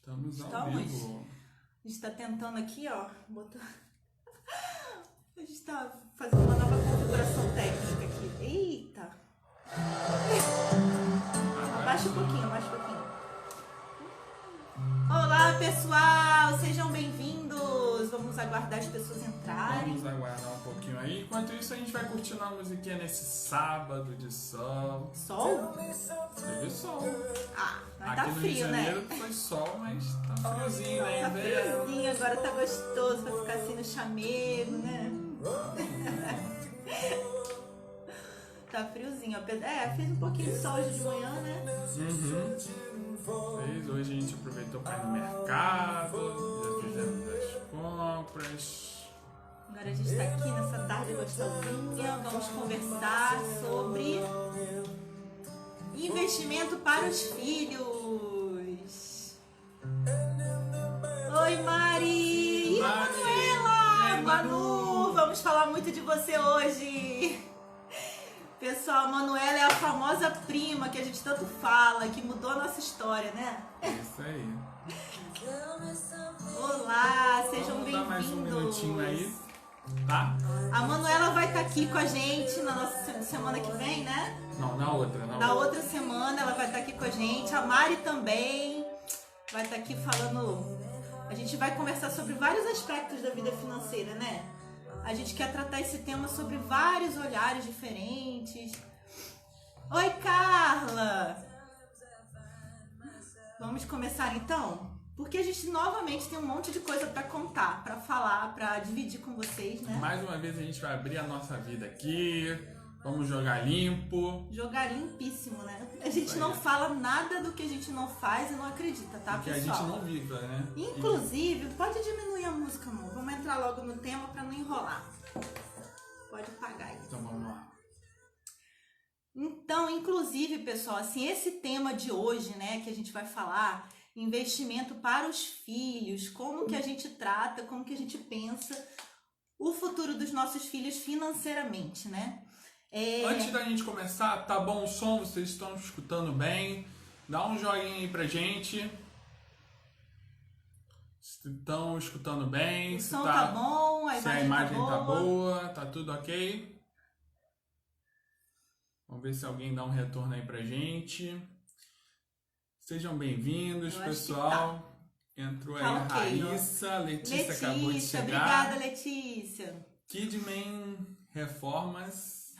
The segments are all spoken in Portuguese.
Estamos ao Estamos. vivo. A gente tá tentando aqui, ó, botar... A gente tá fazendo uma nova configuração técnica aqui. Eita! Abaixa um pouquinho, abaixa um pouquinho. Olá, pessoal! Sejam bem-vindos! Vamos aguardar as pessoas entrarem. Vamos aguardar um pouquinho aí. Enquanto isso, a gente vai curtindo a musiquinha nesse sábado de sol. Sol? Teve sol. Ah, mas Aqui tá no Rio de frio, né? Janeiro foi sol, mas tá friozinho, né? Tá Inverno. friozinho, agora tá gostoso pra ficar assim no chamego, né? Tá friozinho, fez um pouquinho de sol hoje de manhã, né? Hoje a gente aproveitou para ir no mercado, já fizemos as compras. Agora a gente tá aqui nessa tarde gostosinha, vamos conversar sobre investimento para os filhos. Oi, Mari! E a Manuela? Manu, vamos falar muito de você hoje. Pessoal, a Manuela é a famosa prima que a gente tanto fala, que mudou a nossa história, né? Isso aí. Olá, sejam Vamos dar mais um bem-vindos. minutinho aí, tá? A Manuela vai estar aqui com a gente na nossa semana que vem, né? Não, na outra. Na outra semana ela vai estar aqui com a gente. A Mari também vai estar aqui falando. A gente vai conversar sobre vários aspectos da vida financeira, né? A gente quer tratar esse tema sobre vários olhares diferentes. Oi, Carla! Vamos começar então? Porque a gente novamente tem um monte de coisa para contar, para falar, para dividir com vocês, né? Mais uma vez a gente vai abrir a nossa vida aqui, vamos jogar limpo. Jogar limpíssimo, né? A gente não fala nada do que a gente não faz e não acredita, tá, Porque pessoal? a gente não viva, né? Inclusive, pode diminuir a música, amor. Vamos entrar logo no tema para não enrolar. Pode apagar aí. Então vamos lá. Então, inclusive, pessoal, assim, esse tema de hoje, né, que a gente vai falar, investimento para os filhos, como que a gente trata, como que a gente pensa o futuro dos nossos filhos financeiramente, né? Antes da gente começar, tá bom o som? Vocês estão escutando bem? Dá um joinha aí pra gente. Se estão escutando bem, O se som tá bom, se a imagem tá boa, tá tudo ok? Vamos ver se alguém dá um retorno aí pra gente. Sejam bem-vindos, Eu acho pessoal. Entrou aí Tá a ok, ó. Raíssa, Letícia acabou de chegar. Obrigada, Letícia. Kidman Reformas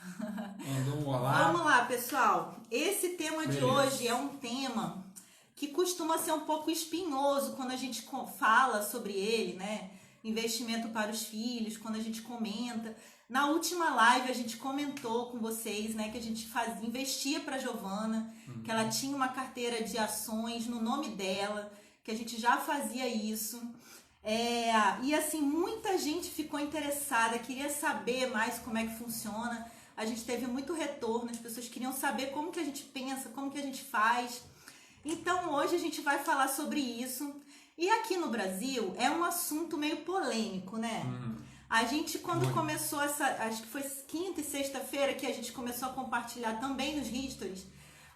mandou um olá. Vamos lá, pessoal. Esse tema de Beleza. hoje é um tema que costuma ser um pouco espinhoso quando a gente fala sobre ele, né? Investimento para os filhos, quando a gente comenta. Na última live a gente comentou com vocês, né, que a gente investia para Giovana, que ela tinha uma carteira de ações no nome dela, que a gente já fazia isso. E assim, muita gente ficou interessada, queria saber mais como é que funciona. A gente teve muito retorno, as pessoas queriam saber como que a gente pensa, como que a gente faz. Então hoje a gente vai falar sobre isso. E aqui no Brasil é um assunto meio polêmico, né? A gente, quando começou acho que foi quinta e sexta-feira que a gente começou a compartilhar também nos stories,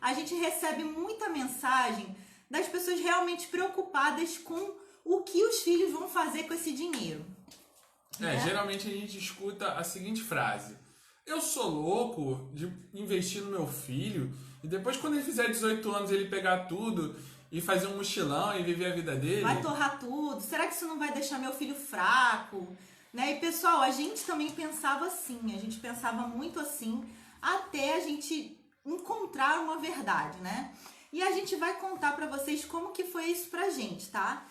a gente recebe muita mensagem das pessoas realmente preocupadas com o que os filhos vão fazer com esse dinheiro. Né? Geralmente a gente escuta a seguinte frase: eu sou louco de investir no meu filho e depois, quando ele fizer 18 anos, ele pegar tudo e fazer um mochilão e viver a vida dele. Vai torrar tudo. Será que isso não vai deixar meu filho fraco? Né? E pessoal, a gente também pensava assim, a gente pensava muito assim, até a gente encontrar uma verdade, né? E a gente vai contar pra vocês como que foi isso pra gente, tá?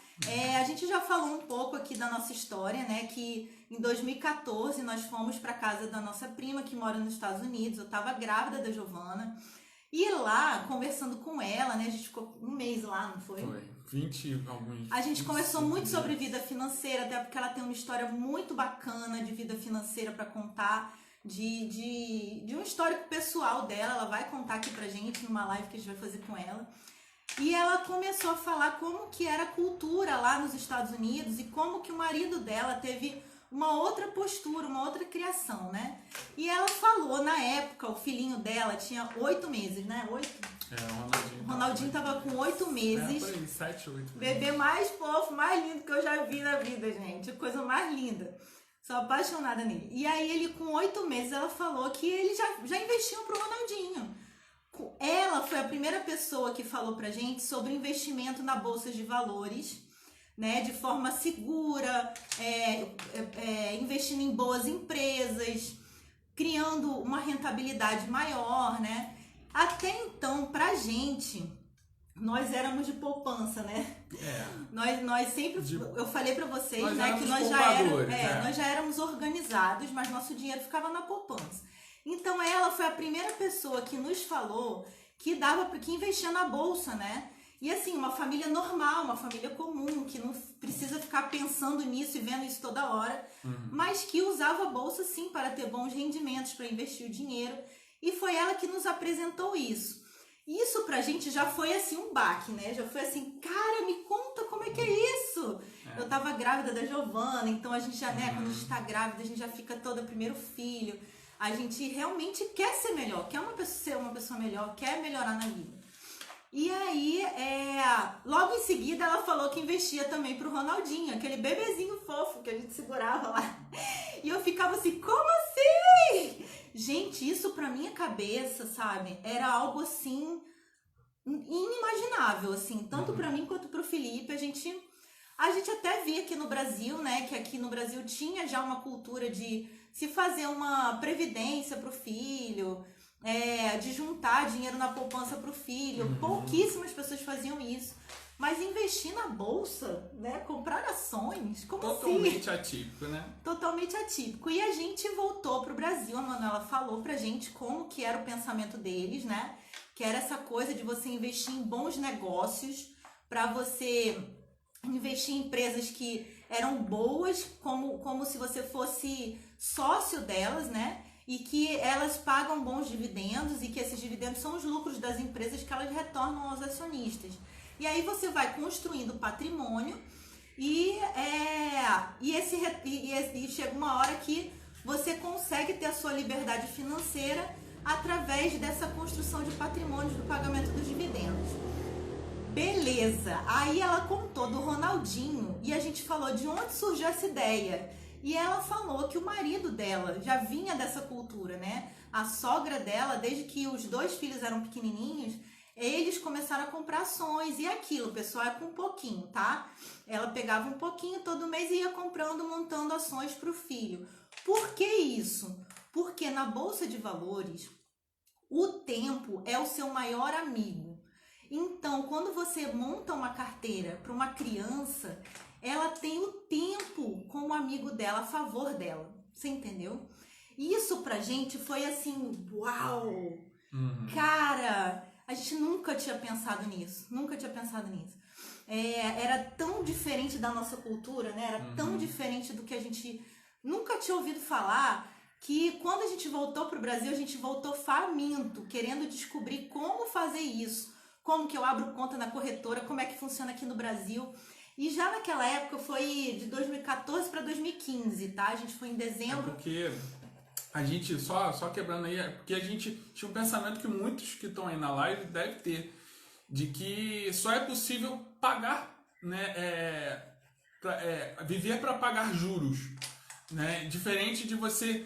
A gente já falou um pouco aqui da nossa história, né? Que em 2014 nós fomos pra casa da nossa prima que mora nos Estados Unidos. Eu tava grávida da Giovana. E lá, conversando com ela, né? A gente ficou um mês lá, não foi? Foi, 20 alguns. A gente conversou muito dias. sobre vida financeira, até porque ela tem uma história muito bacana de vida financeira para contar, de um histórico pessoal dela. Ela vai contar aqui pra gente numa live que a gente vai fazer com ela. E ela começou a falar como que era a cultura lá nos Estados Unidos e como que o marido dela teve uma outra postura, uma outra criação, né? E ela falou, na época, o filhinho dela tinha 8 meses, né? 8? O Ronaldinho tava com 8 meses. Por aí, 7, 8. Bebê mais fofo, mais lindo que eu já vi na vida, gente. Coisa mais linda. Sou apaixonada nele. E aí, ele com 8 meses, ela falou que ele já investiu pro Ronaldinho. Ela foi a primeira pessoa que falou pra gente sobre investimento na bolsa de valores, né, de forma segura, investindo em boas empresas, criando uma rentabilidade maior, né? Até então, pra gente, nós éramos de poupança, né? Nós sempre, eu falei pra vocês, né, que nós já éramos organizados, mas nosso dinheiro ficava na poupança. Então ela foi a primeira pessoa que nos falou que investia na bolsa, né? E assim, uma família normal, uma família comum, que não precisa ficar pensando nisso e vendo isso toda hora, mas que usava a bolsa sim para ter bons rendimentos, para investir o dinheiro. E foi ela que nos apresentou isso. Isso pra gente já foi assim um baque, né? Já foi assim, cara, me conta como é que é isso. Eu tava grávida da Giovana, então a gente já, né, quando a gente tá grávida, a gente já fica toda primeiro filho. A gente realmente quer ser melhor, quer ser uma pessoa melhor, quer melhorar na vida. E aí, logo em seguida, ela falou que investia também pro Ronaldinho, aquele bebezinho fofo que a gente segurava lá. E eu ficava assim, como assim? Gente, isso pra minha cabeça, sabe, era algo assim, inimaginável, assim, tanto pra mim quanto pro Felipe. A gente até via aqui no Brasil, né, que aqui no Brasil tinha já uma cultura de se fazer uma previdência pro filho, de juntar dinheiro na poupança pro filho. Pouquíssimas pessoas faziam isso. Mas investir na bolsa, né? Comprar ações, como totalmente atípico, né? Totalmente atípico. E a gente voltou pro Brasil, a Manuela falou pra gente como que era o pensamento deles, né? Que era essa coisa de você investir em bons negócios, para você investir em empresas que eram boas, como se você fosse sócio delas, né? E que elas pagam bons dividendos e que esses dividendos são os lucros das empresas que elas retornam aos acionistas. E aí você vai construindo patrimônio e chega uma hora que você consegue ter a sua liberdade financeira através dessa construção de patrimônio, do pagamento dos dividendos. Beleza, aí ela contou do Ronaldinho e a gente falou de onde surgiu essa ideia. E ela falou que o marido dela já vinha dessa cultura, né? A sogra dela, desde que os 2 filhos eram pequenininhos, eles começaram a comprar ações e aquilo, pessoal, é com um pouquinho, tá? Ela pegava um pouquinho todo mês e ia comprando, montando ações para o filho. Por que isso? Porque na Bolsa de Valores, o tempo é o seu maior amigo. Então, quando você monta uma carteira para uma criança, ela tem o tempo como amigo dela, a favor dela. Você entendeu? Isso pra gente foi assim, uau! Cara, a gente nunca tinha pensado nisso. Era tão diferente da nossa cultura, né? Era tão diferente do que a gente nunca tinha ouvido falar, que quando a gente voltou pro Brasil, a gente voltou faminto, querendo descobrir como fazer isso. Como que eu abro conta na corretora, como é que funciona aqui no Brasil. E já naquela época foi de 2014 para 2015, tá? A gente foi em dezembro. Porque a gente, só quebrando aí, porque a gente tinha um pensamento que muitos que estão aí na live devem ter, de que só é possível pagar, né? Viver para pagar juros, né? Diferente de você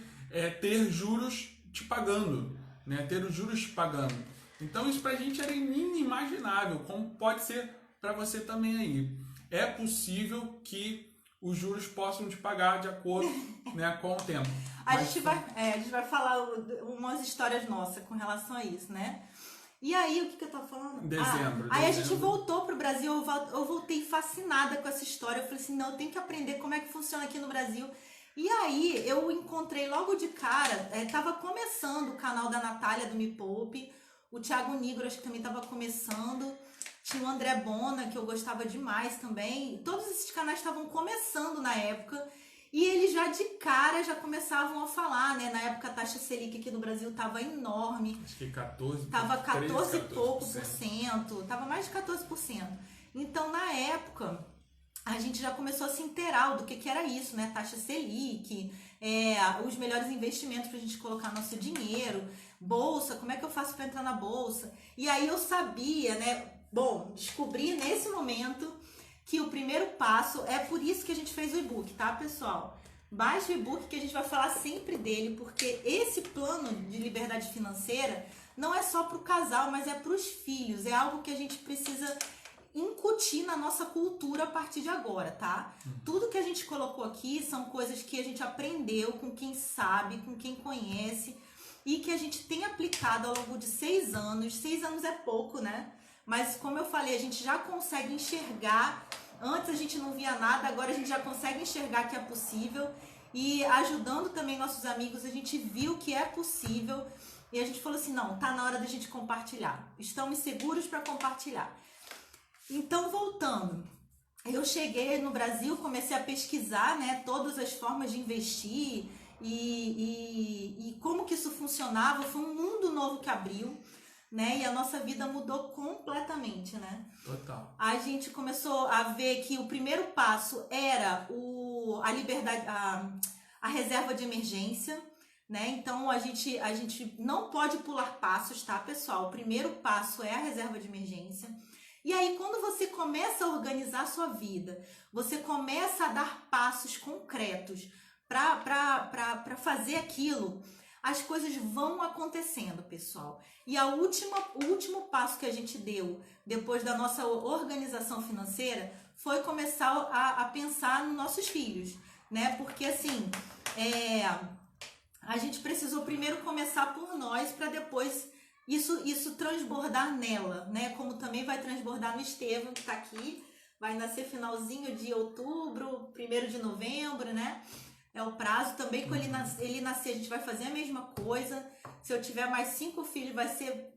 ter juros te pagando, né? Ter os juros te pagando. Então isso pra gente era inimaginável, como pode ser para você também aí. É possível que os juros possam te pagar de acordo, né, com o tempo. A gente vai falar umas histórias nossas com relação a isso, né? E aí, o que eu tava falando? Dezembro. Aí a gente voltou pro Brasil, eu voltei fascinada com essa história. Eu falei assim, não, eu tenho que aprender como é que funciona aqui no Brasil. E aí, eu encontrei logo de cara, tava começando o canal da Natália do Me Poupe, o Thiago Nigro, acho que também tava começando. Tinha o André Bona, que eu gostava demais também. Todos esses canais estavam começando na época. E eles já de cara já começavam a falar, né? Na época a taxa Selic aqui no Brasil tava enorme. Acho que 14%. Tava 14 e pouco por cento. Tava mais de 14%. Então, na época, a gente já começou a se inteirar do que era isso, né? Taxa Selic, os melhores investimentos para a gente colocar nosso dinheiro, bolsa, como é que eu faço para entrar na bolsa? E aí eu sabia, né? Bom, descobri nesse momento que o primeiro passo é por isso que a gente fez o e-book, tá, pessoal? Baixe o e-book que a gente vai falar sempre dele, porque esse plano de liberdade financeira não é só para o casal, mas é para os filhos. É algo que a gente precisa incutir na nossa cultura a partir de agora, tá? Tudo que a gente colocou aqui são coisas que a gente aprendeu com quem sabe, com quem conhece e que a gente tem aplicado ao longo de 6 anos. 6 anos é pouco, né? Mas como eu falei, a gente já consegue enxergar. Antes a gente não via nada, agora a gente já consegue enxergar que é possível. E ajudando também nossos amigos, a gente viu que é possível. E a gente falou assim, não, tá na hora da gente compartilhar. Estamos seguros para compartilhar. Então, voltando, eu cheguei no Brasil, comecei a pesquisar, né, todas as formas de investir e como que isso funcionava. Foi um mundo novo que abriu, né, e a nossa vida mudou completamente, né? Total. A gente começou a ver que o primeiro passo era a liberdade, a reserva de emergência, né? Então, a gente não pode pular passos, tá, pessoal? O primeiro passo é a reserva de emergência. E aí, quando você começa a organizar a sua vida, você começa a dar passos concretos para fazer aquilo, as coisas vão acontecendo, pessoal. E o último passo que a gente deu, depois da nossa organização financeira, foi começar a pensar nos nossos filhos, né? Porque, assim, a gente precisou primeiro começar por nós, para depois isso transbordar nela, né? Como também vai transbordar no Estevam, que está aqui, vai nascer finalzinho de outubro, 1º de novembro, né? É o prazo. Também quando ele nascer, a gente vai fazer a mesma coisa. Se eu tiver mais 5 filhos,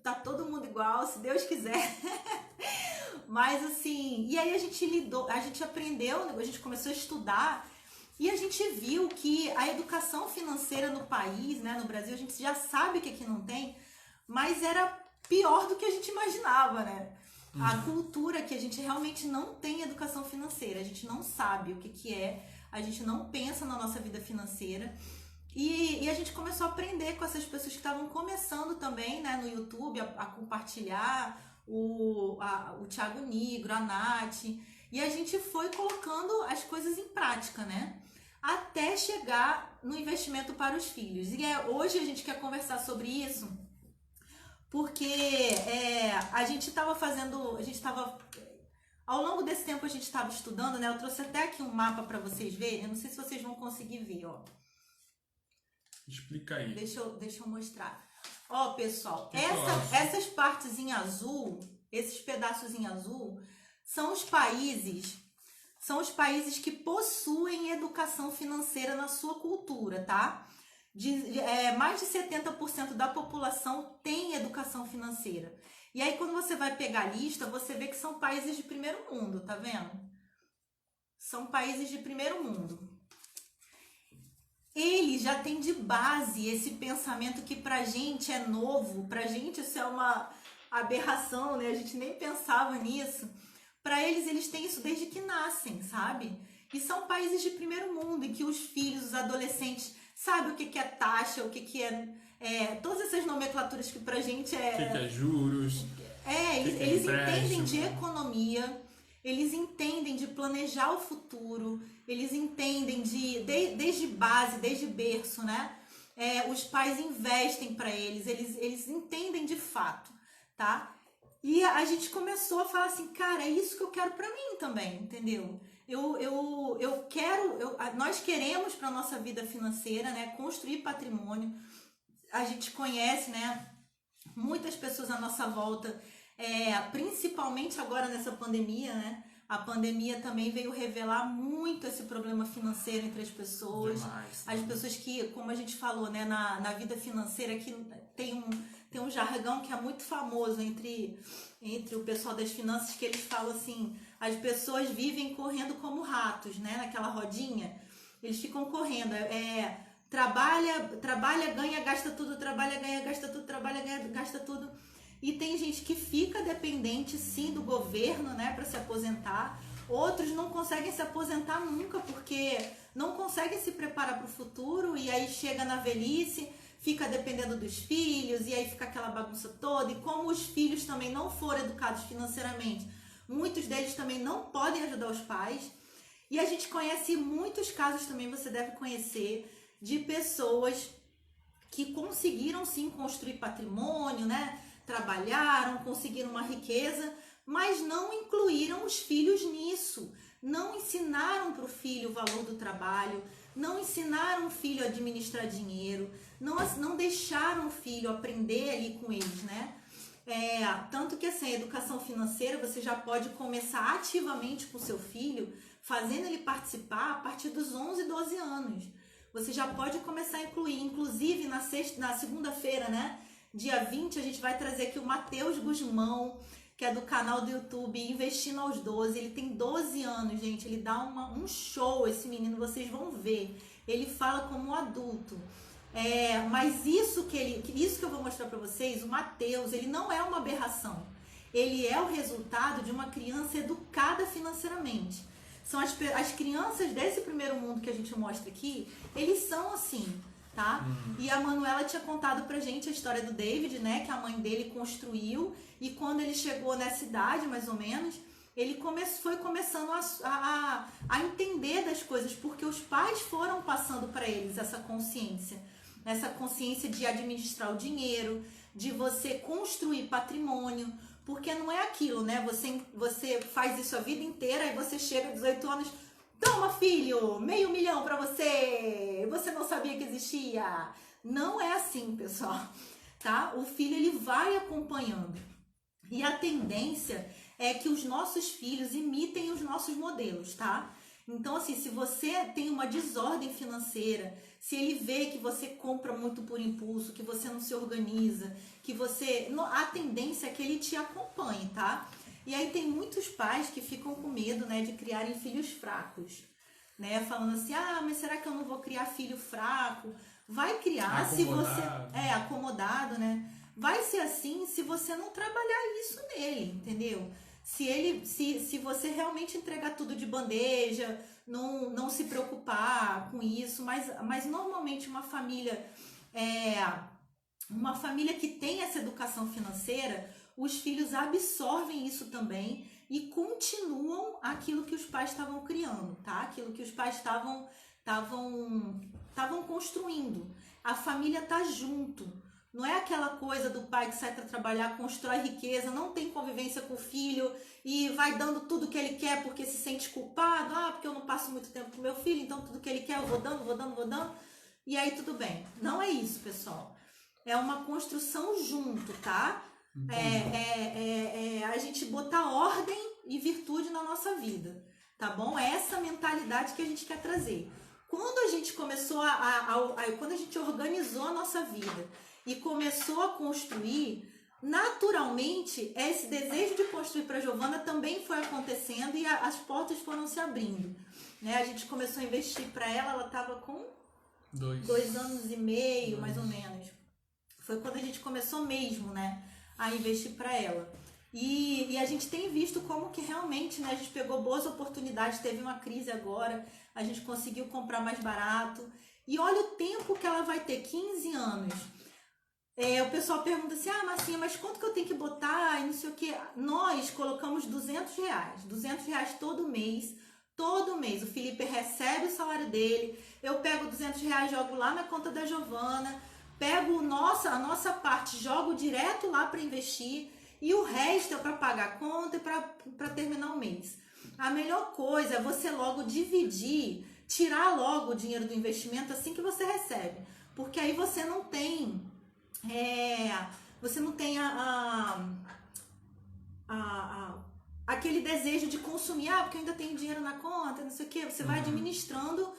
tá todo mundo igual, se Deus quiser. Mas assim, e aí a gente aprendeu, a gente começou a estudar e a gente viu que a educação financeira no país, né, no Brasil, a gente já sabe que aqui não tem, mas era pior do que a gente imaginava, né? A cultura que a gente realmente não tem educação financeira, a gente não sabe o que é, a gente não pensa na nossa vida financeira. E a gente começou a aprender com essas pessoas que estavam começando também, né, no YouTube, a compartilhar, o Thiago Nigro, a Nath, e a gente foi colocando as coisas em prática, né? Até chegar no investimento para os filhos. E hoje a gente quer conversar sobre isso, porque a gente estava ao longo desse tempo a gente estava estudando, né? Eu trouxe até aqui um mapa para vocês verem, eu não sei se vocês vão conseguir ver, ó. Explica aí. Deixa eu mostrar. Ó, pessoal, essas partes em azul, esses pedaços em azul, são os países que possuem educação financeira na sua cultura, tá? Mais de 70% da população tem educação financeira. E aí, quando você vai pegar a lista, você vê que são países de primeiro mundo, tá vendo? São países de primeiro mundo. Ele já tem de base esse pensamento que pra gente é novo, pra gente isso é uma aberração, né? A gente nem pensava nisso. Pra eles têm isso desde que nascem, sabe? E são países de primeiro mundo, em que os filhos, os adolescentes, sabem o que é taxa, o que é todas essas nomenclaturas que pra gente O que é juros? Eles entendem de economia, eles entendem de planejar o futuro, eles entendem desde base, desde berço, né? Os pais investem para eles entendem de fato, tá? E a gente começou a falar assim, cara, é isso que eu quero para mim também, entendeu? Nós queremos para nossa vida financeira, né, construir patrimônio. A gente conhece, né, muitas pessoas à nossa volta, principalmente agora nessa pandemia, né? A pandemia também veio revelar muito esse problema financeiro entre as pessoas. Demais. As pessoas que, como a gente falou, né, na vida financeira, que tem um jargão que é muito famoso entre o pessoal das finanças, que eles falam assim, as pessoas vivem correndo como ratos, né, naquela rodinha. Eles ficam correndo, trabalha, ganha, gasta tudo, trabalha, ganha, gasta tudo, trabalha, ganha, gasta tudo. E tem gente que fica dependente, sim, do governo, né, para se aposentar. Outros não conseguem se aposentar nunca porque não conseguem se preparar para o futuro e aí chega na velhice, fica dependendo dos filhos e aí fica aquela bagunça toda. E como os filhos também não foram educados financeiramente, muitos deles também não podem ajudar os pais. E a gente conhece muitos casos também, você deve conhecer, de pessoas que conseguiram sim construir patrimônio, né? Trabalharam, conseguiram uma riqueza, mas não incluíram os filhos nisso. Não ensinaram para o filho o valor do trabalho, não ensinaram o filho a administrar dinheiro, não deixaram o filho aprender ali com eles, né? Tanto que assim, a educação financeira você já pode começar ativamente com o seu filho, fazendo ele participar a partir dos 11, 12 anos. Você já pode começar a incluir, inclusive na segunda-feira, né? Dia 20, a gente vai trazer aqui o Matheus Guzmão, que é do canal do YouTube Investindo aos 12. Ele tem 12 anos, gente. Ele dá um show, esse menino, vocês vão ver. Ele fala como um adulto. Mas isso que eu vou mostrar para vocês, o Matheus, ele não é uma aberração. Ele é o resultado de uma criança educada financeiramente. São as crianças desse primeiro mundo que a gente mostra aqui, eles são assim, tá? E a Manuela tinha contado pra gente a história do David, né? Que a mãe dele construiu e quando ele chegou nessa idade, mais ou menos, ele foi começando a entender das coisas, porque os pais foram passando para eles essa consciência de administrar o dinheiro, de você construir patrimônio, porque não é aquilo, né? Você faz isso a vida inteira e você chega aos 18 anos, toma filho, R$500 mil para você não sabia que existia. Não é assim, pessoal, tá? O filho, ele vai acompanhando. E a tendência é que os nossos filhos imitem os nossos modelos, tá? Então, assim, se você tem uma desordem financeira, se ele vê que você compra muito por impulso, que você não se organiza, a tendência é que ele te acompanhe, tá? E aí tem muitos pais que ficam com medo, né, de criarem filhos fracos, né? Falando assim, mas será que eu não vou criar filho fraco? Vai criar se você... acomodado, né? Vai ser assim se você não trabalhar isso nele, entendeu? Se você realmente entregar tudo de bandeja, não se preocupar com isso, mas normalmente uma família que tem essa educação financeira, os filhos absorvem isso também e continuam aquilo que os pais estavam criando, tá? Aquilo que os pais estavam construindo. A família tá junto. Não é aquela coisa do pai que sai para trabalhar, constrói riqueza, não tem convivência com o filho e vai dando tudo que ele quer porque se sente culpado. Porque eu não passo muito tempo com meu filho, então tudo que ele quer eu vou dando. E aí tudo bem. Não é isso, pessoal. É uma construção junto, tá? A gente botar ordem e virtude na nossa vida, tá bom? É essa mentalidade que a gente quer trazer. Quando a gente começou quando a gente organizou a nossa vida e começou a construir, naturalmente, esse desejo de construir para a Giovana também foi acontecendo e as portas foram se abrindo, né? A gente começou a investir para ela estava com 2 anos e meio, mais ou menos. Foi quando a gente começou mesmo, né, a investir para ela. E a gente tem visto como que realmente, né, a gente pegou boas oportunidades, teve uma crise agora, a gente conseguiu comprar mais barato. E olha o tempo que ela vai ter, 15 anos. O pessoal pergunta assim, Marcinha, mas quanto que eu tenho que botar e não sei o que. Nós colocamos R$200, R$200 todo mês. Todo mês o Felipe recebe o salário dele, eu pego R$200, jogo lá na conta da Giovana, pego a nossa parte, jogo direto lá para investir e o resto é para pagar a conta e para terminar o mês. A melhor coisa é você logo dividir, tirar logo o dinheiro do investimento assim que você recebe, porque aí você não tem aquele desejo de consumir, porque eu ainda tenho dinheiro na conta, não sei o que, você vai administrando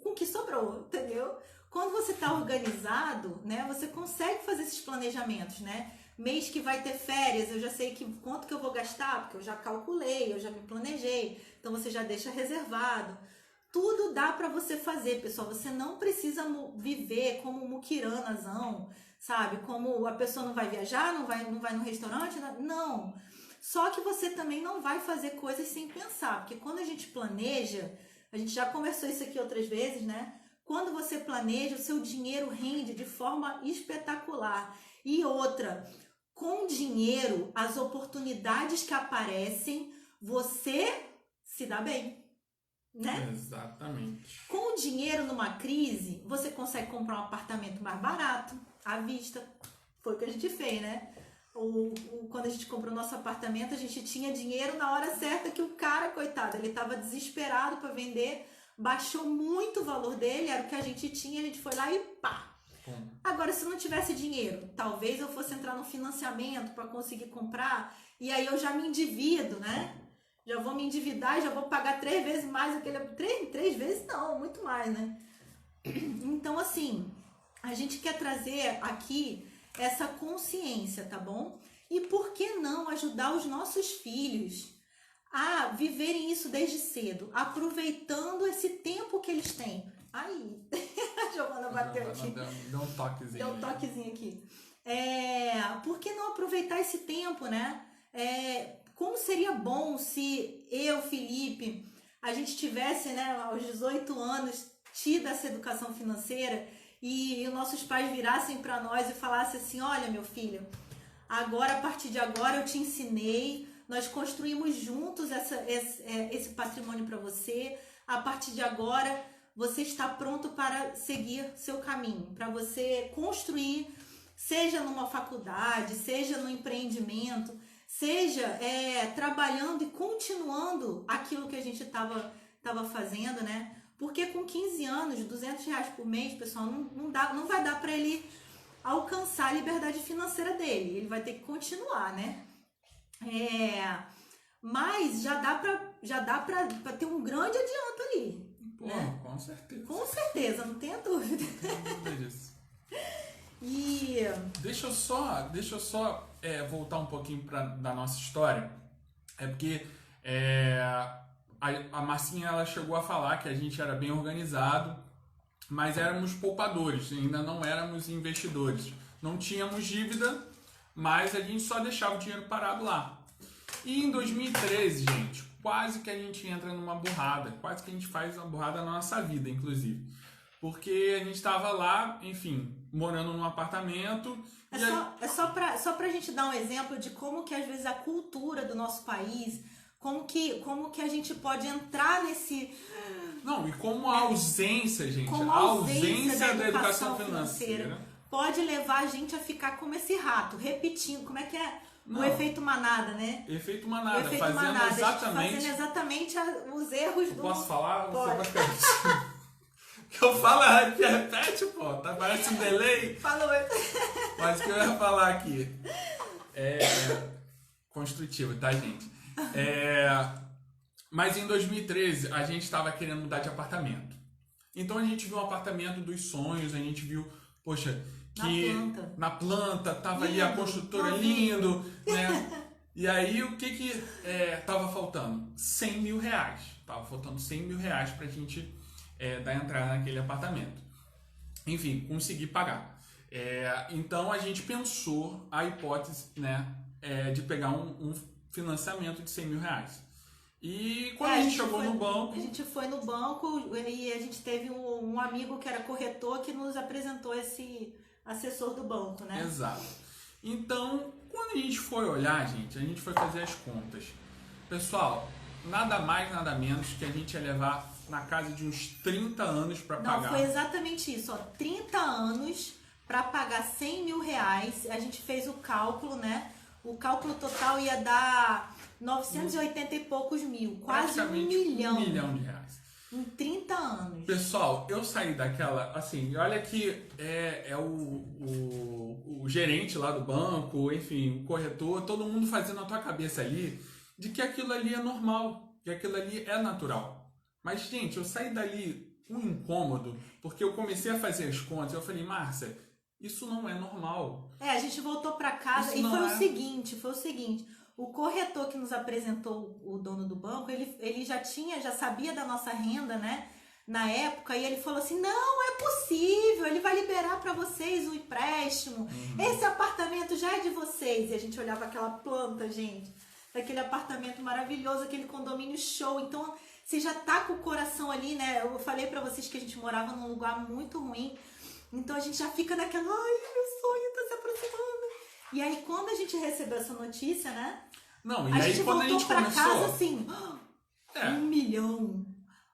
com o que sobrou, entendeu? Quando você está organizado, né, você consegue fazer esses planejamentos, né? Mês que vai ter férias, eu já sei quanto que eu vou gastar, porque eu já calculei, eu já me planejei, então você já deixa reservado. Tudo dá para você fazer, pessoal. Você não precisa viver como muquiranazão, sabe? Como a pessoa não vai viajar, não vai no restaurante, não. Só que você também não vai fazer coisas sem pensar, porque quando a gente planeja, a gente já conversou isso aqui outras vezes, né? Quando você planeja, o seu dinheiro rende de forma espetacular. E outra, com dinheiro, as oportunidades que aparecem, você se dá bem, né? Exatamente. Com o dinheiro numa crise, você consegue comprar um apartamento mais barato, à vista. Foi o que a gente fez, né? Quando a gente comprou nosso apartamento, a gente tinha dinheiro na hora certa que o cara, coitado, ele estava desesperado para vender, baixou muito o valor dele, era o que a gente tinha, a gente foi lá e pá. Agora, se não tivesse dinheiro, talvez eu fosse entrar no financiamento para conseguir comprar, e aí eu já me endivido, né? Já vou me endividar e já vou pagar 3 vezes mais aquele... 3 vezes não, muito mais, né? Então, assim, a gente quer trazer aqui essa consciência, tá bom? E por que não ajudar os nossos filhos a viverem isso desde cedo, aproveitando esse tempo que eles têm? Aí, a Giovana bateu aqui. Deu um toquezinho. Deu um toquezinho aqui. Por que não aproveitar esse tempo, né? Como seria bom se eu, Felipe, a gente tivesse, né, aos 18 anos, tido essa educação financeira e os nossos pais virassem para nós e falassem assim: olha, meu filho, agora, a partir de agora eu te ensinei, nós construímos juntos esse patrimônio para você, a partir de agora você está pronto para seguir seu caminho, para você construir, seja numa faculdade, seja no empreendimento, seja trabalhando e continuando aquilo que a gente estava fazendo, né? Porque com 15 anos, R$200 por mês, pessoal, não vai dar para ele alcançar a liberdade financeira dele. Ele vai ter que continuar, né? Mas já dá para ter um grande adianto ali. Pô, né? Com certeza. Com certeza, não tenha dúvida. Não tenho dúvida disso. E... Deixa eu só voltar um pouquinho da nossa história. Porque a Marcinha ela chegou a falar que a gente era bem organizado, mas éramos poupadores, ainda não éramos investidores. Não tínhamos dívida, mas a gente só deixava o dinheiro parado lá. E em 2013, gente, quase que a gente entra numa burrada, quase que a gente faz uma burrada na nossa vida, inclusive. Porque a gente estava lá, enfim, morando num apartamento. Só pra gente dar um exemplo de como que às vezes a cultura do nosso país, como que a gente pode entrar nesse... Não, e como a ausência, gente, como a ausência da educação financeira pode levar a gente a ficar como esse rato, repetindo, como é que é? Não. O efeito manada, né? Efeito manada, Fazendo exatamente os erros do... Posso falar? Pode. Que eu falo, repete, pô, tá parece um delay. Falou. Mas o que eu ia falar aqui é construtivo, tá, gente? Mas em 2013 a gente estava querendo mudar de apartamento. Então a gente viu um apartamento dos sonhos, a gente viu, poxa, que na planta tava ali a construtora lindo, né? E aí o que tava faltando? 100 mil reais. Tava faltando 100 mil reais pra gente dar entrada naquele apartamento. Enfim, consegui pagar. Então a gente pensou a hipótese, né, de pegar um financiamento de 100 mil reais. E quando a gente chegou no banco... A gente foi no banco e a gente teve um amigo que era corretor que nos apresentou esse assessor do banco, né? Exato. Então, quando a gente foi olhar, gente, a gente foi fazer as contas. Pessoal, nada mais, nada menos que a gente ia levar na casa de uns 30 anos para pagar. Não, foi exatamente isso, ó, 30 anos para pagar 100 mil reais. A gente fez o cálculo, né? O cálculo total ia dar 980 e poucos mil, quase um milhão. Um milhão de reais. Em 30 anos. Pessoal, eu saí daquela, assim, olha que o gerente lá do banco, enfim, o corretor, todo mundo fazendo na tua cabeça ali de que aquilo ali é normal, que aquilo ali é natural. Mas, gente, eu saí dali um incômodo, porque eu comecei a fazer as contas, eu falei, Márcia, isso não é normal. A gente voltou para casa e foi o seguinte, o corretor que nos apresentou o dono do banco, ele já sabia da nossa renda, né, na época, e ele falou assim, não, é possível, ele vai liberar para vocês o empréstimo, esse apartamento já é de vocês. E a gente olhava aquela planta, gente, daquele apartamento maravilhoso, aquele condomínio show. Então, você já tá com o coração ali, né? Eu falei pra vocês que a gente morava num lugar muito ruim. Então, a gente já fica naquela, ai, meu sonho tá se aproximando. E aí, quando a gente recebeu essa notícia, né? Não, e a aí gente quando a voltou gente pra começou... casa assim, É. 1 milhão.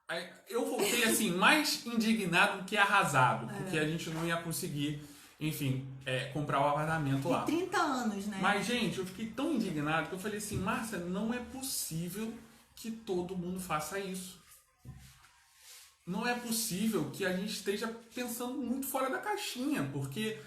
Aí eu voltei assim, mais indignado do que arrasado, porque a gente não ia conseguir, enfim, comprar o apartamento lá. E 30 anos, né? Mas, gente, eu fiquei tão indignado que eu falei assim, Márcia, não é possível que todo mundo faça isso. Não é possível que a gente esteja pensando muito fora da caixinha, porque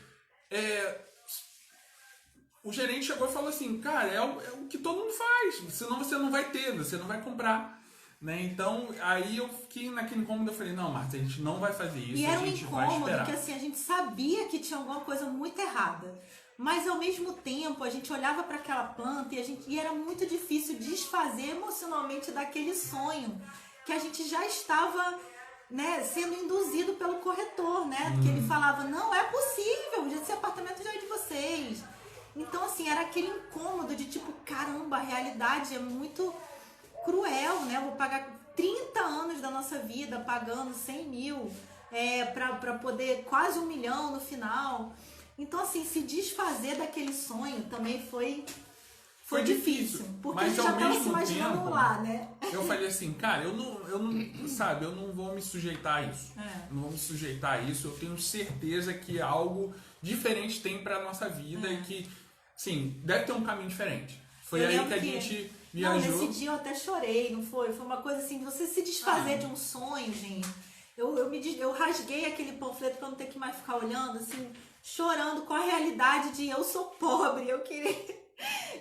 o gerente chegou e falou assim, cara, é o que todo mundo faz, senão você não vai ter, você não vai comprar. Né? Então, aí eu fiquei naquele incômodo, eu falei, não, Marta, a gente não vai fazer isso, E era a gente um vai incômodo esperar. que assim, a gente sabia que tinha alguma coisa muito errada. Mas ao mesmo tempo, a gente olhava para aquela planta e era muito difícil desfazer emocionalmente daquele sonho que a gente já estava, né, sendo induzido pelo corretor, né? Porque ele falava, não é possível, esse apartamento já é de vocês. Então, assim, era aquele incômodo de tipo, caramba, a realidade é muito cruel, né? Eu vou pagar 30 anos da nossa vida pagando 100 mil para poder quase 1 milhão no final. Então, assim, se desfazer daquele sonho também foi difícil. Porque mas a gente já ao estava se mesmo imaginando tempo, lá, né? Eu falei assim, cara, eu não, sabe, eu não vou me sujeitar a isso. Não vou me sujeitar a isso. Eu tenho certeza que algo diferente tem pra nossa vida e que, sim, deve ter um caminho diferente. Foi Eu aí lembro que a gente viajou. Não, nesse dia eu até chorei, não foi? Foi uma coisa assim, você se desfazer de um sonho, gente. Eu rasguei aquele panfleto pra não ter que mais ficar olhando, assim, chorando com a realidade de eu sou pobre, eu queria...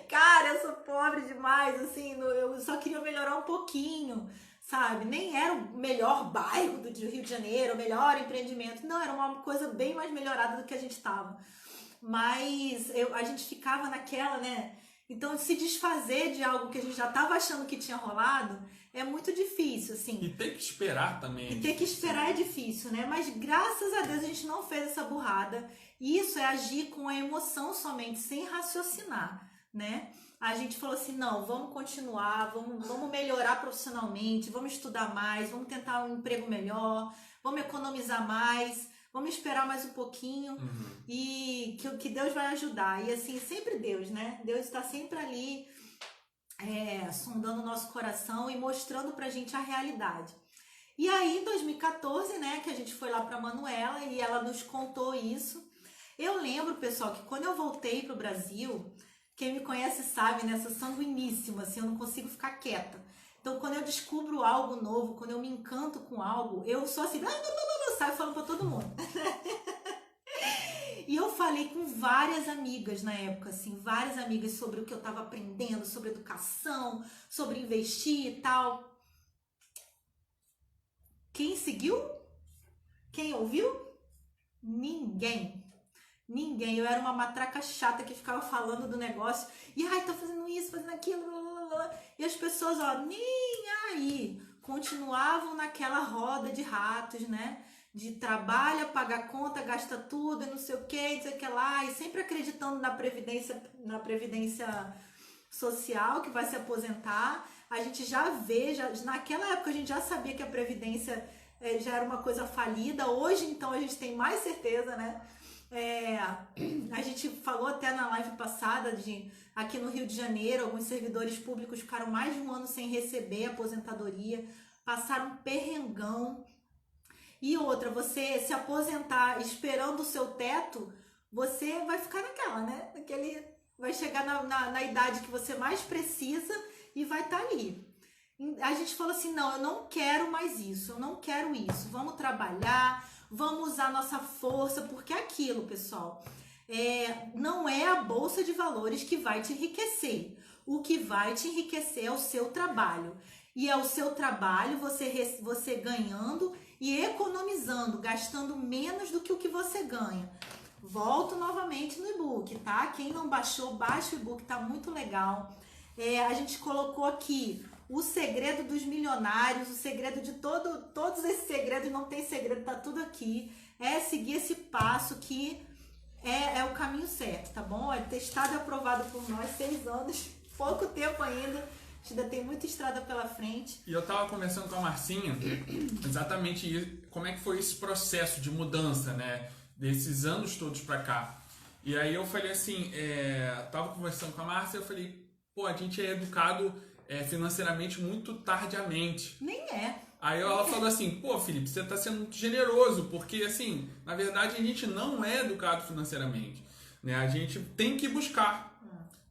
Cara, eu sou pobre demais, assim, eu só queria melhorar um pouquinho, sabe? Nem era o melhor bairro do Rio de Janeiro, o melhor empreendimento. Não, era uma coisa bem mais melhorada do que a gente tava. Mas a gente ficava naquela, né? Então, se desfazer de algo que a gente já estava achando que tinha rolado é muito difícil, assim. E ter que esperar também. E ter que esperar é difícil, né? Mas graças a Deus a gente não fez essa burrada. E isso é agir com a emoção somente, sem raciocinar, né? A gente falou assim, não, vamos continuar, vamos melhorar profissionalmente, vamos estudar mais, vamos tentar um emprego melhor, vamos economizar mais, vamos esperar mais um pouquinho e que Deus vai ajudar. E assim, sempre Deus, né? Deus está sempre ali sondando o nosso coração e mostrando pra gente a realidade. E aí, em 2014, né, que a gente foi lá pra Manuela e ela nos contou isso. Eu lembro, pessoal, que quando eu voltei pro Brasil, quem me conhece sabe, né, eu sou sanguiníssima, assim, eu não consigo ficar quieta. Então, quando eu descubro algo novo, quando eu me encanto com algo, eu sou assim, saio falando pra todo mundo. E eu falei com várias amigas na época, assim, várias amigas sobre o que eu tava aprendendo, sobre educação, sobre investir e tal. Quem seguiu? Quem ouviu? Ninguém. Ninguém. Eu era uma matraca chata que ficava falando do negócio. E, ai, tô fazendo isso, fazendo aquilo, blá, blá, blá. E as pessoas, ó, nem aí. Continuavam naquela roda de ratos, né? De trabalha, paga conta, gasta tudo, e não sei o que, não sei o que lá. E sempre acreditando na previdência social, que vai se aposentar. A gente já vê, naquela época a gente já sabia que a previdência já era uma coisa falida. Hoje, então, a gente tem mais certeza, né? A gente falou até na live passada de aqui no Rio de Janeiro, alguns servidores públicos ficaram mais de um ano sem receber aposentadoria, passaram um perrengão. E outra, você se aposentar esperando o seu teto, você vai ficar naquela, né? Vai chegar na idade que você mais precisa e vai estar ali. A gente falou assim, não, eu não quero mais isso, eu não quero isso. Vamos trabalhar, vamos usar nossa força, porque é aquilo, pessoal, não é a bolsa de valores que vai te enriquecer. O que vai te enriquecer é o seu trabalho. E é o seu trabalho, você ganhando e economizando, gastando menos do que o que você ganha. Volto novamente no e-book, tá? Quem não baixou, baixa o e-book, tá muito legal. A gente colocou aqui o segredo dos milionários, o segredo de todos esses segredos, não tem segredo, tá tudo aqui. É seguir esse passo que é o caminho certo, tá bom? É testado e aprovado por nós, 6 anos pouco tempo ainda. A gente ainda tem muita estrada pela frente. E eu tava conversando com a Marcinha exatamente isso, como é que foi esse processo de mudança, né? Desses anos todos pra cá. E aí eu falei assim, tava conversando com a Márcia e eu falei, pô, a gente é educado financeiramente muito tardiamente. Nem é. Aí ela falou assim, pô, Felipe, você tá sendo muito generoso, porque assim, na verdade a gente não é educado financeiramente, né? A gente tem que buscar.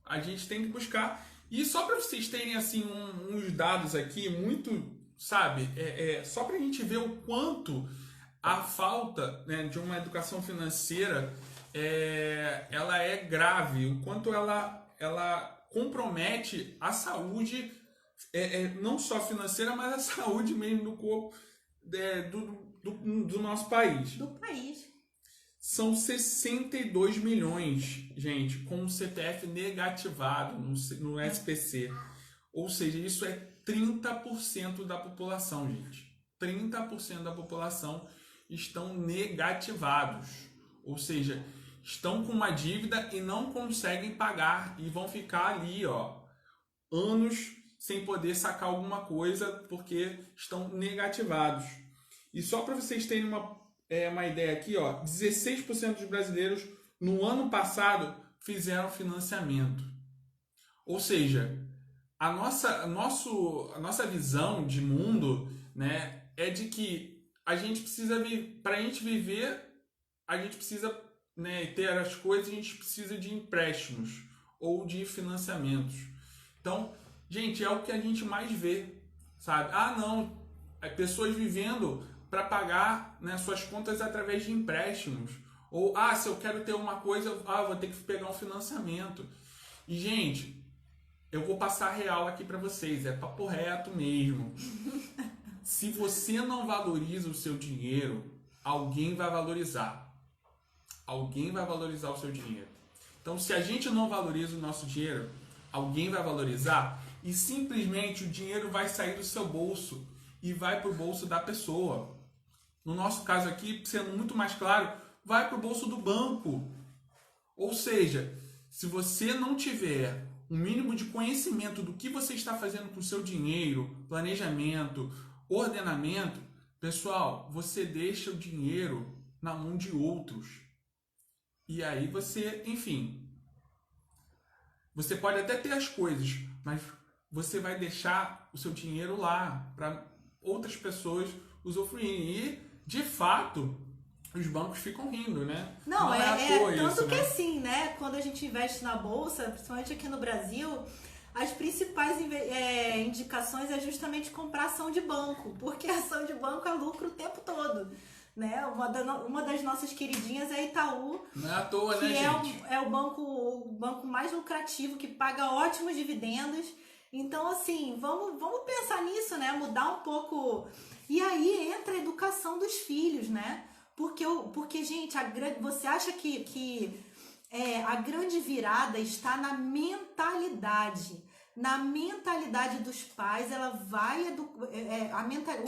A gente tem que buscar. E só para vocês terem assim uns dados aqui muito, sabe, só para a gente ver o quanto a falta, né, de uma educação financeira ela é grave, o quanto ela compromete a saúde, não só financeira, mas a saúde mesmo do corpo do nosso país. Do país. São 62 milhões, gente, com o CPF negativado no SPC. Ou seja, isso é 30% da população, gente. 30% da população estão negativados. Ou seja, estão com uma dívida e não conseguem pagar. E vão ficar ali, ó, anos sem poder sacar alguma coisa porque estão negativados. E só para vocês terem uma ideia aqui, ó, 16% dos brasileiros no ano passado fizeram financiamento. Ou seja, a nossa visão de mundo, né, é de que a gente precisa, para a gente viver, a gente precisa, né, ter as coisas, a gente precisa de empréstimos ou de financiamentos. Então, gente, é o que a gente mais vê, sabe? Ah, não, pessoas vivendo para pagar, né, suas contas através de empréstimos. Ou, se eu quero ter uma coisa, vou ter que pegar um financiamento. E, gente, eu vou passar real aqui para vocês, é papo reto mesmo. Se você não valoriza o seu dinheiro, alguém vai valorizar. Alguém vai valorizar o seu dinheiro. Então, se a gente não valoriza o nosso dinheiro, alguém vai valorizar e simplesmente o dinheiro vai sair do seu bolso e vai para o bolso da pessoa. No nosso caso aqui, sendo muito mais claro, vai para o bolso do banco. Ou seja, se você não tiver um mínimo de conhecimento do que você está fazendo com o seu dinheiro, planejamento, ordenamento, pessoal, você deixa o dinheiro na mão de outros. E aí você, enfim, você pode até ter as coisas, mas você vai deixar o seu dinheiro lá para outras pessoas usufruírem. E, de fato, os bancos ficam rindo, né? Não é à toa tanto isso, que né? assim, né? Quando a gente investe na bolsa, principalmente aqui no Brasil, as principais indicações é justamente comprar ação de banco, porque a ação de banco é lucro o tempo todo, né? Uma das nossas queridinhas é a Itaú, Não é à toa, que né, gente? é o banco mais lucrativo, que paga ótimos dividendos. Então, assim, vamos pensar nisso, né? Mudar um pouco. E aí entra a educação dos filhos, né? Porque gente, você acha que a grande virada está na mentalidade. Na mentalidade dos pais, ela vai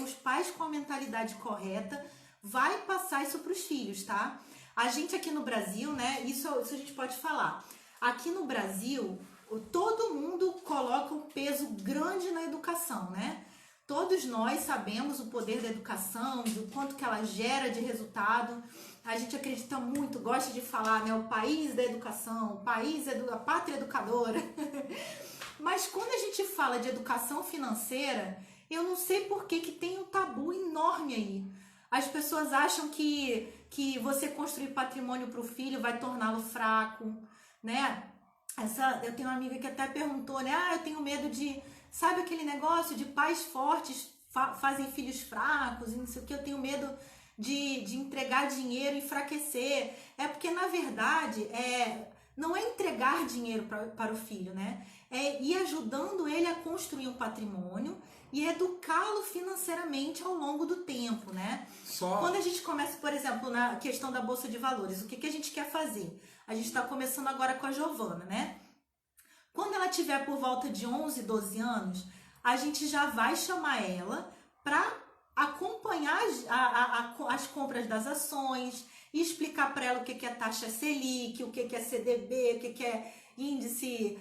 os pais com a mentalidade correta vai passar isso para os filhos, tá? A gente aqui no Brasil, né? Isso a gente pode falar. Aqui no Brasil, todo mundo coloca um peso grande na educação, né? Todos nós sabemos o poder da educação, do quanto que ela gera de resultado. A gente acredita muito, gosta de falar, né? O país da educação, o país a pátria educadora. Mas quando a gente fala de educação financeira, eu não sei por que tem um tabu enorme aí. As pessoas acham que você construir patrimônio para o filho vai torná-lo fraco, né? Eu tenho uma amiga que até perguntou, né? Eu tenho medo de... Sabe aquele negócio de pais fortes fazem filhos fracos e não sei o que? Eu tenho medo de entregar dinheiro e enfraquecer. É porque, na verdade, não é entregar dinheiro para o filho, né? É ir ajudando ele a construir um patrimônio e educá-lo financeiramente ao longo do tempo, né? Quando a gente começa, por exemplo, na questão da Bolsa de Valores, o que a gente quer fazer? A gente está começando agora com a Giovana, né? Quando ela tiver por volta de 11, 12 anos, a gente já vai chamar ela para acompanhar as compras das ações e explicar para ela o que é taxa Selic, o que é CDB, o que é índice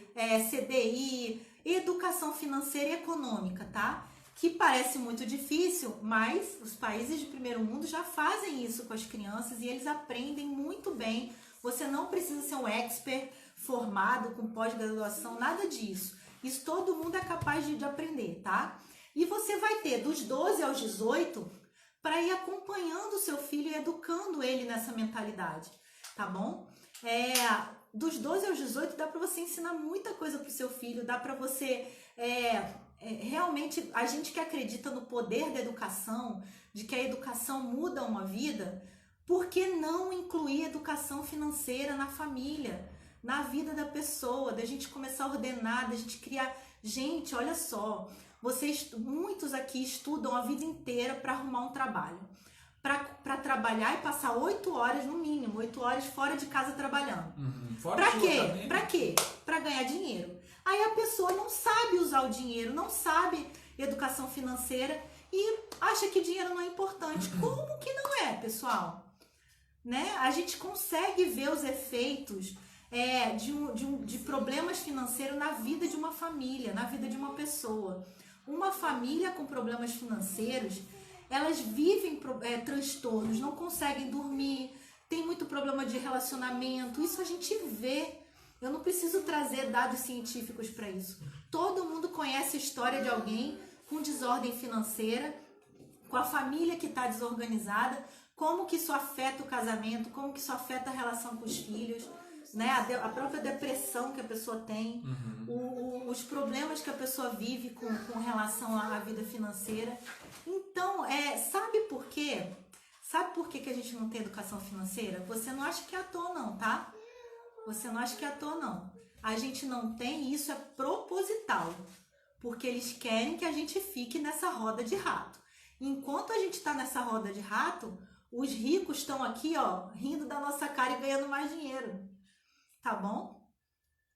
CDI, educação financeira e econômica, tá? Que parece muito difícil, mas os países de primeiro mundo já fazem isso com as crianças e eles aprendem muito bem. Você não precisa ser um expert formado com pós-graduação, nada disso. Isso todo mundo é capaz de aprender, tá? E você vai ter dos 12 aos 18 para ir acompanhando o seu filho e educando ele nessa mentalidade, tá bom? Dos 12 aos 18 dá para você ensinar muita coisa para o seu filho, dá para você... realmente, a gente que acredita no poder da educação, de que a educação muda uma vida, por que não incluir educação financeira na família, na vida da pessoa, da gente começar a ordenar, da gente criar... Gente, olha só, muitos aqui estudam a vida inteira para arrumar um trabalho, para trabalhar e passar 8 horas no mínimo, 8 horas fora de casa trabalhando. Para quê? Para quê? Para ganhar dinheiro. Aí a pessoa não sabe usar o dinheiro, não sabe educação financeira e acha que dinheiro não é importante. Como que não é, pessoal? Né? A gente consegue ver os efeitos de problemas financeiros na vida de uma família, na vida de uma pessoa. Uma família com problemas financeiros, elas vivem transtornos, não conseguem dormir, tem muito problema de relacionamento. Isso a gente vê. Eu não preciso trazer dados científicos para isso. Todo mundo conhece a história de alguém com desordem financeira, com a família que está desorganizada, como que isso afeta o casamento, como que isso afeta a relação com os filhos, né? A própria depressão que a pessoa tem, os problemas que a pessoa vive com relação à vida financeira. Então, sabe por quê? Sabe por que a gente não tem educação financeira? Você não acha que é à toa não, tá? Você não acha que é à toa não. A gente não tem, isso é proposital, porque eles querem que a gente fique nessa roda de rato. Enquanto a gente está nessa roda de rato, os ricos estão aqui, ó, rindo da nossa cara e ganhando mais dinheiro. Tá bom?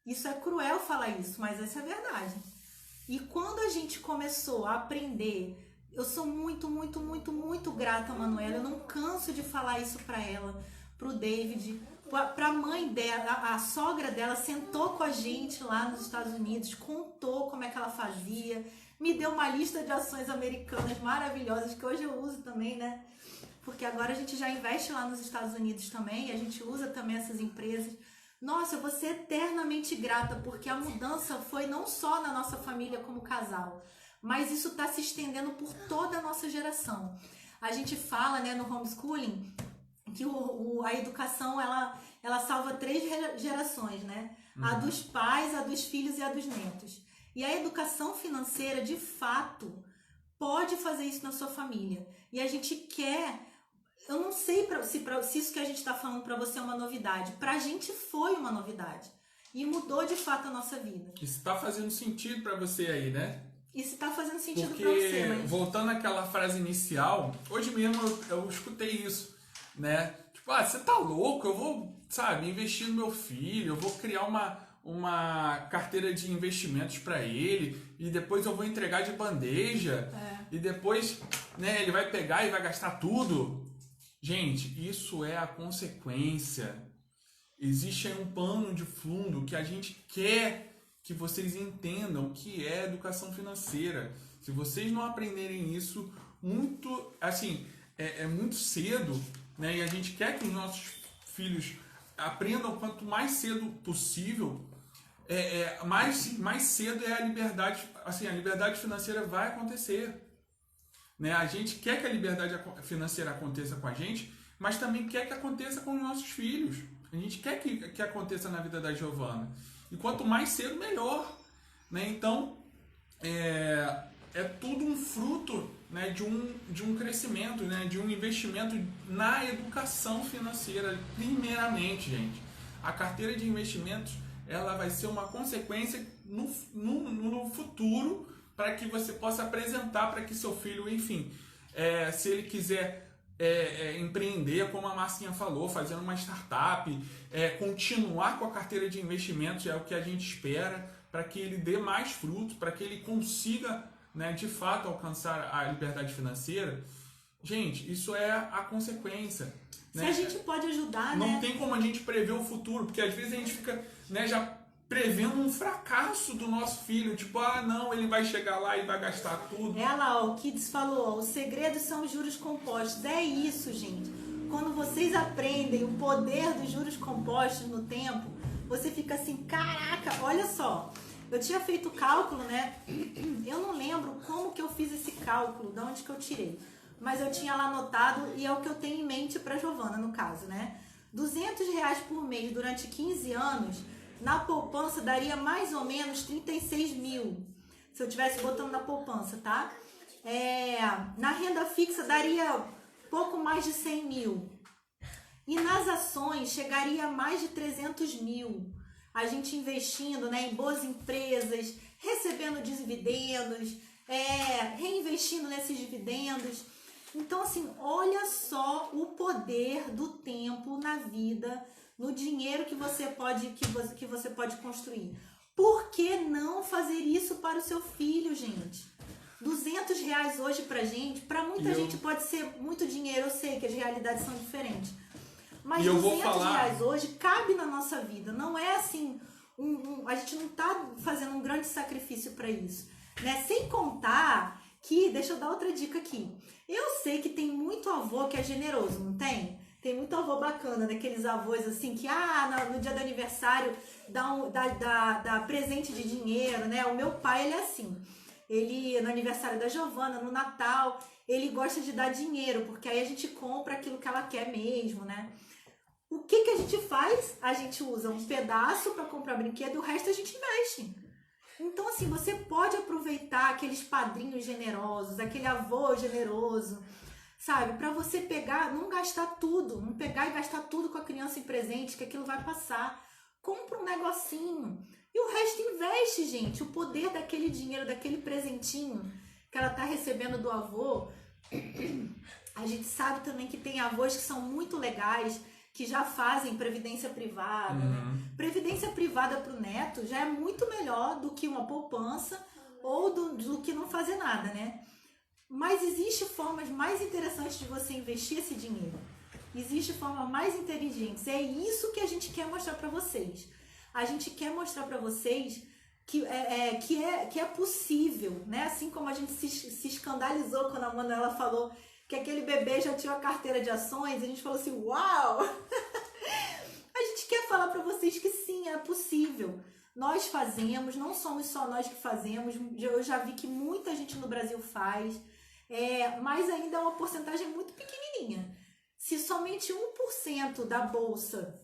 Isso é cruel falar isso, mas essa é a verdade. E quando a gente começou a aprender, eu sou muito, muito, muito, muito grata a Manuela, eu não canso de falar isso para ela, pro David, pra mãe dela, a sogra dela sentou com a gente lá nos Estados Unidos, contou como é que ela fazia, me deu uma lista de ações americanas maravilhosas, que hoje eu uso também, né? Porque agora a gente já investe lá nos Estados Unidos também, e a gente usa também essas empresas. Nossa, eu vou ser eternamente grata, porque a mudança foi não só na nossa família como casal, mas isso está se estendendo por toda a nossa geração. A gente fala, né, no homeschooling, que a educação, ela salva 3 gerações, né? A dos pais, a dos filhos e a dos netos. E a educação financeira, de fato, pode fazer isso na sua família. E a gente quer... Eu não sei se isso que a gente está falando para você é uma novidade. Para a gente foi uma novidade. E mudou, de fato, a nossa vida. Isso está fazendo sentido para você aí, né? Isso está fazendo sentido para você, mas... voltando àquela frase inicial, hoje mesmo eu escutei isso, né? Tipo, você tá louco? Eu vou, investir no meu filho, eu vou criar uma carteira de investimentos para ele e depois eu vou entregar de bandeja e depois, né, ele vai pegar e vai gastar tudo. Gente, isso é a consequência. Existe aí um pano de fundo que a gente quer que vocês entendam que é educação financeira. Se vocês não aprenderem isso muito, assim, é muito cedo, né? E a gente quer que os nossos filhos aprendam quanto mais cedo possível, mais cedo é a liberdade, assim, a liberdade financeira vai acontecer. Né? A gente quer que a liberdade financeira aconteça com a gente, mas também quer que aconteça com os nossos filhos. A gente quer que aconteça na vida da Giovana. E quanto mais cedo, melhor. Né? Então, é tudo um fruto, né, de um crescimento, né, de um investimento na educação financeira, primeiramente, gente. A carteira de investimentos, ela vai ser uma consequência no futuro, para que você possa apresentar para que seu filho, enfim, se ele quiser empreender, como a Marcinha falou, fazendo uma startup, continuar com a carteira de investimentos, é o que a gente espera, para que ele dê mais frutos, para que ele consiga, né, de fato alcançar a liberdade financeira. Gente, isso é a consequência. Se a gente pode ajudar, não tem como a gente prever o futuro, porque às vezes a gente fica, né, já prevendo um fracasso do nosso filho. Tipo, ah, não, ele vai chegar lá e vai gastar tudo. É lá, o Kids falou, ó, os segredos são os juros compostos. É isso, gente. Quando vocês aprendem o poder dos juros compostos no tempo, você fica assim, caraca, olha só. Eu tinha feito o cálculo, né? Eu não lembro como que eu fiz esse cálculo, de onde que eu tirei. Mas eu tinha lá anotado e é o que eu tenho em mente para Giovana, no caso, né? R$200 por mês durante 15 anos, na poupança daria mais ou menos 36 mil. Se eu estivesse botando na poupança, tá? Na renda fixa daria pouco mais de 100 mil. E nas ações chegaria a mais de 300 mil. A gente investindo, né, em boas empresas, recebendo dividendos, reinvestindo nesses dividendos. Então, assim, olha só o poder do tempo na vida, no dinheiro que você pode construir. Por que não fazer isso para o seu filho, gente? R$200 hoje pra gente, pra muita gente pode ser muito dinheiro, eu sei que as realidades são diferentes. Mas R$200 hoje cabe na nossa vida. Não é assim, a gente não tá fazendo um grande sacrifício para isso, né? Sem contar que, deixa eu dar outra dica aqui. Eu sei que tem muito avô que é generoso, não tem? Tem muito avô bacana, daqueles avós assim que, no dia do aniversário dá presente de dinheiro, né? O meu pai, ele é assim. Ele, no aniversário da Giovana, no Natal, ele gosta de dar dinheiro, porque aí a gente compra aquilo que ela quer mesmo, né? O que a gente faz? A gente usa um pedaço para comprar brinquedo e o resto a gente investe. Então, assim, você pode aproveitar aqueles padrinhos generosos, aquele avô generoso, sabe? Para você pegar, não gastar tudo, não pegar e gastar tudo com a criança em presente, que aquilo vai passar. Compra um negocinho e o resto investe, gente. O poder daquele dinheiro, daquele presentinho que ela tá recebendo do avô. A gente sabe também que tem avós que são muito legais, que já fazem previdência privada, né? Previdência privada para o neto já é muito melhor do que uma poupança ou do que não fazer nada, né? Mas existem formas mais interessantes de você investir esse dinheiro. Existem formas mais inteligentes. É isso que a gente quer mostrar para vocês. A gente quer mostrar para vocês que é possível, né? Assim como a gente se escandalizou quando a Manuela falou que aquele bebê já tinha uma carteira de ações, a gente falou assim, uau! A gente quer falar para vocês que sim, é possível. Nós fazemos, não somos só nós que fazemos, eu já vi que muita gente no Brasil faz, mas ainda é uma porcentagem muito pequenininha. Se somente 1% da bolsa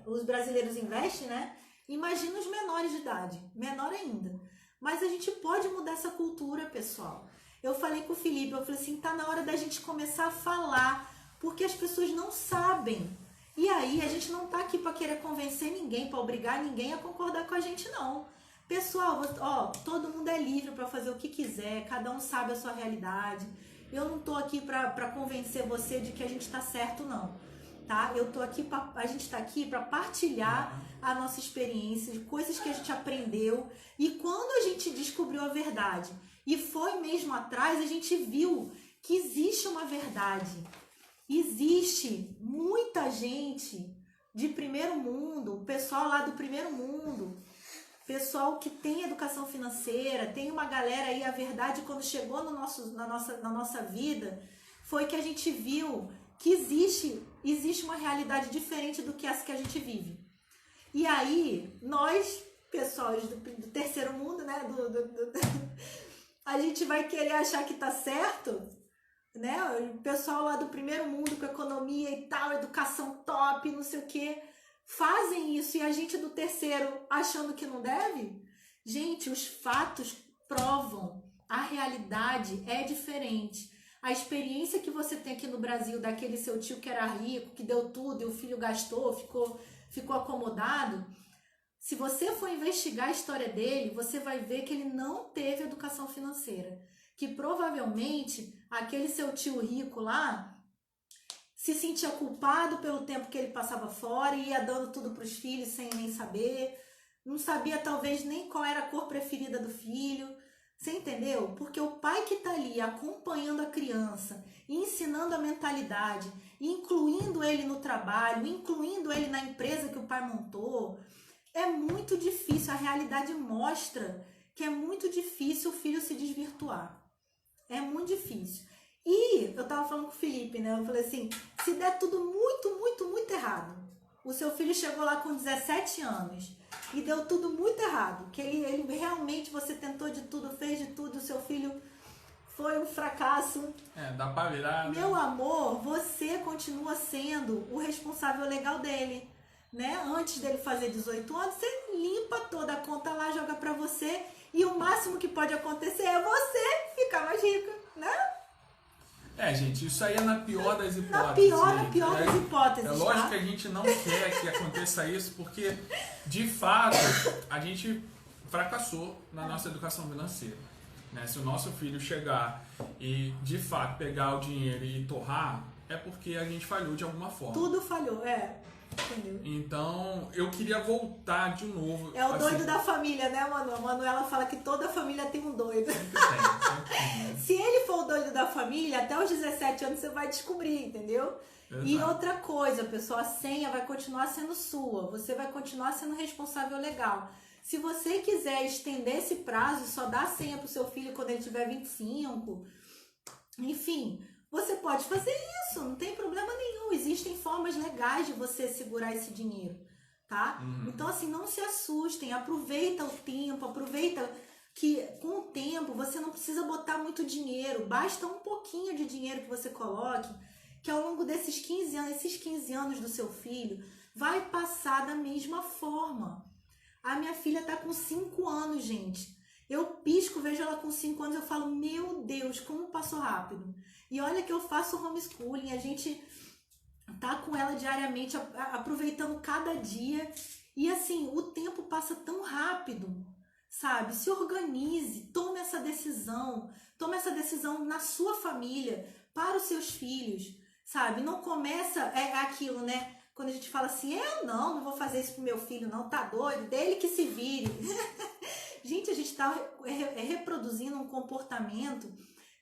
os brasileiros investem, né? Imagina os menores de idade, menor ainda. Mas a gente pode mudar essa cultura, pessoal. Eu falei com o Felipe, eu falei assim, tá na hora da gente começar a falar, porque as pessoas não sabem. E aí, a gente não tá aqui para querer convencer ninguém, para obrigar ninguém a concordar com a gente, não. Pessoal, todo mundo é livre para fazer o que quiser, cada um sabe a sua realidade. Eu não tô aqui para convencer você de que a gente tá certo, não. Tá? A gente tá aqui para partilhar a nossa experiência, de coisas que a gente aprendeu. E quando a gente descobriu a verdade e foi mesmo atrás, a gente viu que existe uma verdade. Existe muita gente de primeiro mundo, o pessoal lá do primeiro mundo, pessoal que tem educação financeira, tem uma galera aí, a verdade quando chegou na nossa vida, foi que a gente viu que existe uma realidade diferente do que essa que a gente vive. E aí, nós, pessoal do terceiro mundo, né, a gente vai querer achar que tá certo, né? O pessoal lá do primeiro mundo com economia e tal, educação top, não sei o quê, fazem isso e a gente do terceiro achando que não deve? Gente, os fatos provam, a realidade é diferente. A experiência que você tem aqui no Brasil daquele seu tio que era rico, que deu tudo e o filho gastou, ficou acomodado. Se você for investigar a história dele, você vai ver que ele não teve educação financeira. Que provavelmente aquele seu tio rico lá se sentia culpado pelo tempo que ele passava fora e ia dando tudo para os filhos sem nem saber. Não sabia talvez nem qual era a cor preferida do filho. Você entendeu? Porque o pai que está ali acompanhando a criança, ensinando a mentalidade, incluindo ele no trabalho, incluindo ele na empresa que o pai montou, É muito difícil, a realidade mostra que é muito difícil o filho se desvirtuar. É muito difícil. E eu tava falando com o Felipe, né? Eu falei assim, se der tudo muito, muito, muito errado, o seu filho chegou lá com 17 anos e deu tudo muito errado, que ele realmente, você tentou de tudo, fez de tudo, o seu filho foi um fracasso. Dá pra virar. Meu amor, você continua sendo o responsável legal dele, né? Antes dele fazer 18 anos, você limpa toda a conta lá, joga pra você e o máximo que pode acontecer é você ficar mais rica, né? Gente, isso aí é na pior das hipóteses. Na pior das hipóteses, É lógico tá? que a gente não quer que aconteça isso, porque, de fato, a gente fracassou na nossa educação financeira. Né? Se o nosso filho chegar e, de fato, pegar o dinheiro e torrar, é porque a gente falhou de alguma forma. Tudo falhou, entendeu? Então, eu queria voltar de novo. É o doido da família, né, Manu? A Manuela fala que toda família tem um doido. Sempre tem. Se ele for o doido da família, até os 17 anos você vai descobrir, entendeu? Exato. E outra coisa, pessoal, a senha vai continuar sendo sua. Você vai continuar sendo responsável legal. Se você quiser estender esse prazo, só dá a senha pro seu filho quando ele tiver 25. Enfim, você pode fazer isso, não tem problema nenhum. Existem formas legais de você segurar esse dinheiro, tá? Então, assim, não se assustem, aproveita o tempo, aproveita que com o tempo você não precisa botar muito dinheiro, basta um pouquinho de dinheiro que você coloque, que ao longo desses 15 anos, esses 15 anos do seu filho, vai passar da mesma forma. A minha filha tá com 5 anos, gente. Eu pisco, vejo ela com 5 anos, eu falo, meu Deus, como passou rápido. E olha que eu faço homeschooling, a gente tá com ela diariamente, aproveitando cada dia. E assim, o tempo passa tão rápido, sabe? Se organize, tome essa decisão na sua família, para os seus filhos, sabe? Não começa, aquilo, né? Quando a gente fala assim, eu não vou fazer isso pro meu filho, não, tá doido, dele que se vire. Gente, a gente tá reproduzindo um comportamento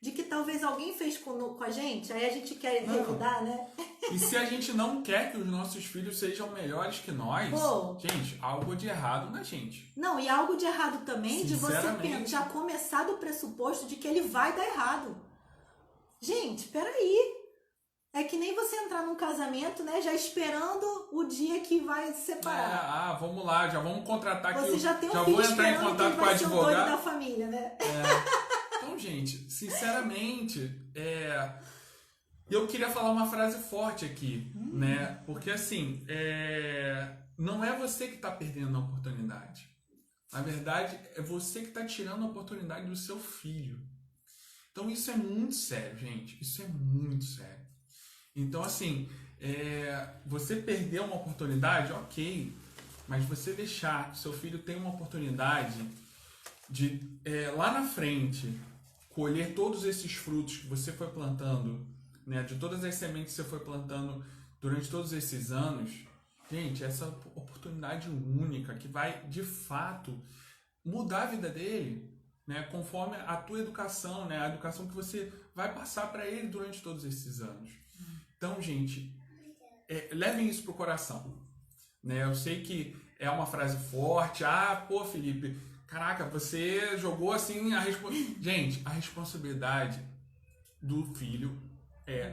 de que talvez alguém fez com a gente, aí a gente quer revidar, né? E se a gente não quer que os nossos filhos sejam melhores que nós, gente, algo de errado na gente. Não, e algo de errado também de você já começar do pressuposto de que ele vai dar errado. Gente, peraí. É que nem você entrar num casamento, né? Já esperando o dia que vai separar. Vamos lá, já vamos contratar aqui. Você já tem um já filho vou entrar em contato com o advogado. O doido da família, né? Então, gente, sinceramente, eu queria falar uma frase forte aqui, né? Porque assim, não é você que está perdendo a oportunidade. Na verdade, é você que está tirando a oportunidade do seu filho. Então, isso é muito sério, gente. Isso é muito sério. Então, assim, você perder uma oportunidade, ok, mas você deixar que seu filho tenha uma oportunidade de, lá na frente, colher todos esses frutos que você foi plantando, né, de todas as sementes que você foi plantando durante todos esses anos, gente, essa oportunidade única que vai, de fato, mudar a vida dele, né, conforme a tua educação, né, a educação que você vai passar para ele durante todos esses anos. Então, gente, levem isso pro coração, né? Eu sei que é uma frase forte. Pô, Felipe, caraca, você jogou assim Gente, a responsabilidade do filho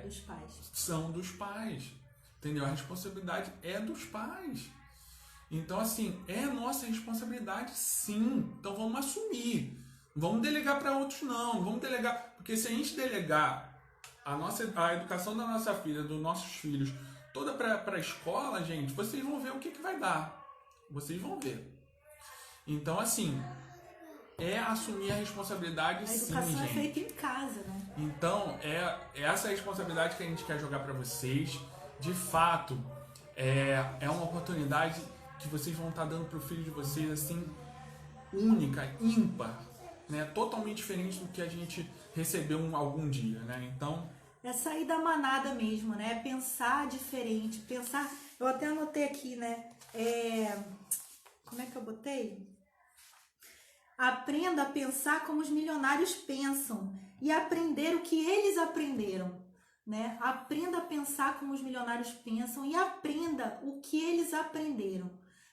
dos pais. São dos pais, entendeu? A responsabilidade é dos pais. Então, assim, é nossa responsabilidade, sim. Então, vamos assumir. Vamos delegar para outros, não. Vamos delegar, porque se a gente delegar a educação da nossa filha, dos nossos filhos, toda para a escola, gente, vocês vão ver o que vai dar. Vocês vão ver. Então, assim, assumir a responsabilidade, sim, gente. A educação é feita em casa, né? Então, essa responsabilidade que a gente quer jogar para vocês. De fato, é uma oportunidade que vocês vão estar dando para o filho de vocês, assim, única, ímpar, né? Totalmente diferente do que a gente recebeu algum dia, né? Então, é sair da manada mesmo, né? Pensar diferente, pensar... Eu até anotei aqui, né? Como é que eu botei? Aprenda a pensar como os milionários pensam e aprender o que eles aprenderam, né? Aprenda a pensar como os milionários pensam e aprenda o que eles aprenderam.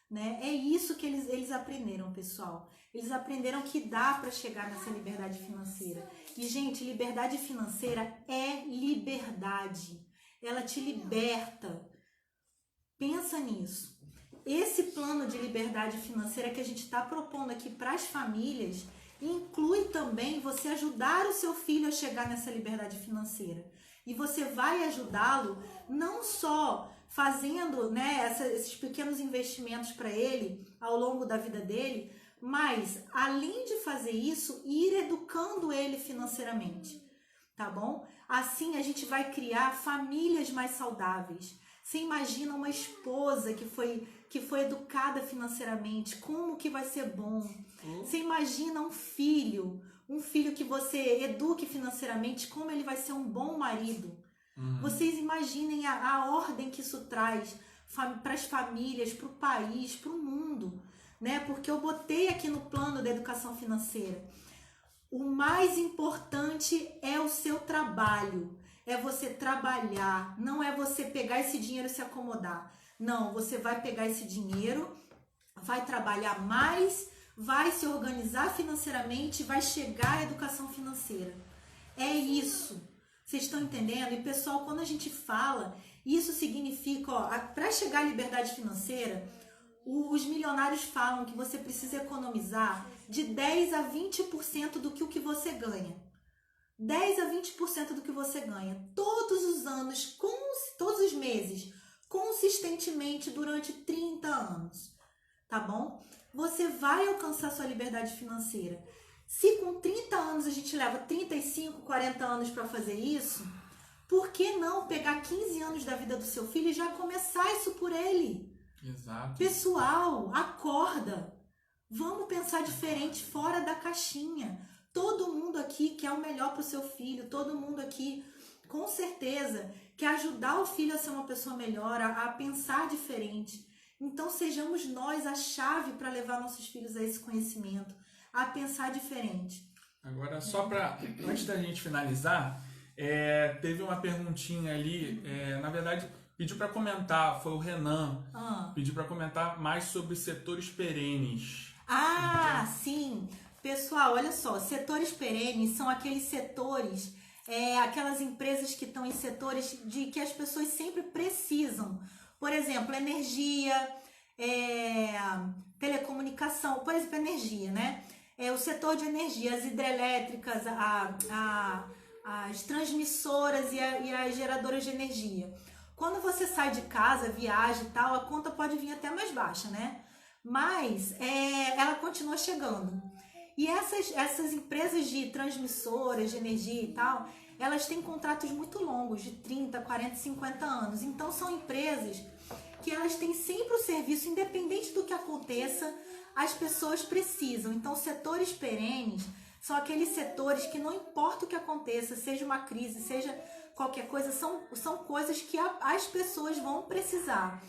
né? É isso que eles aprenderam, pessoal. Eles aprenderam que dá para chegar nessa liberdade financeira. E, gente, liberdade financeira é liberdade. Ela te liberta. Pensa nisso. Esse plano de liberdade financeira que a gente está propondo aqui para as famílias inclui também você ajudar o seu filho a chegar nessa liberdade financeira. E você vai ajudá-lo não só fazendo, né, esses pequenos investimentos para ele ao longo da vida dele, mas além de fazer isso, ir educando ele financeiramente, tá bom? Assim a gente vai criar famílias mais saudáveis. Você imagina uma esposa que foi educada financeiramente, como que vai ser bom? Você imagina um filho que você eduque financeiramente, como ele vai ser um bom marido. Vocês imaginem a ordem que isso traz para as famílias, para o país, para o mundo, né? Porque eu botei aqui no plano da educação financeira. O mais importante é o seu trabalho. É você trabalhar, não é você pegar esse dinheiro e se acomodar. Não, você vai pegar esse dinheiro, vai trabalhar mais, vai se organizar financeiramente, vai chegar à educação financeira. É isso. Vocês estão entendendo? E pessoal, quando a gente fala, isso significa, para chegar à liberdade financeira, os milionários falam que você precisa economizar de 10 a 20% do que o que você ganha. 10 a 20% do que você ganha todos os anos, todos os meses, consistentemente durante 30 anos, tá bom? Você vai alcançar sua liberdade financeira. Se com 30 anos a gente leva 35, 40 anos para fazer isso, por que não pegar 15 anos da vida do seu filho e já começar isso por ele? Exato. Pessoal, acorda. Vamos pensar diferente, fora da caixinha. Todo mundo aqui quer o melhor para o seu filho, todo mundo aqui, com certeza, quer ajudar o filho a ser uma pessoa melhor, a pensar diferente. Então, sejamos nós a chave para levar nossos filhos a esse conhecimento, a pensar diferente. Agora, só para, antes da gente finalizar, teve uma perguntinha ali, na verdade, pediu para comentar, foi o Renan, pediu para comentar mais sobre setores perenes. Sim! Pessoal, olha só, setores perenes são aqueles setores, aquelas empresas que estão em setores de que as pessoas sempre precisam. Por exemplo, energia, telecomunicação, por exemplo, energia, né? O setor de energia, as hidrelétricas, as transmissoras e as geradoras de energia. Quando você sai de casa, viaja e tal, a conta pode vir até mais baixa, né? Mas ela continua chegando. E essas empresas de transmissoras, de energia e tal, elas têm contratos muito longos, de 30, 40, 50 anos. Então, são empresas que elas têm sempre o serviço, independente do que aconteça, as pessoas precisam. Então, setores perenes são aqueles setores que não importa o que aconteça, seja uma crise, seja qualquer coisa, são coisas que as pessoas vão precisar.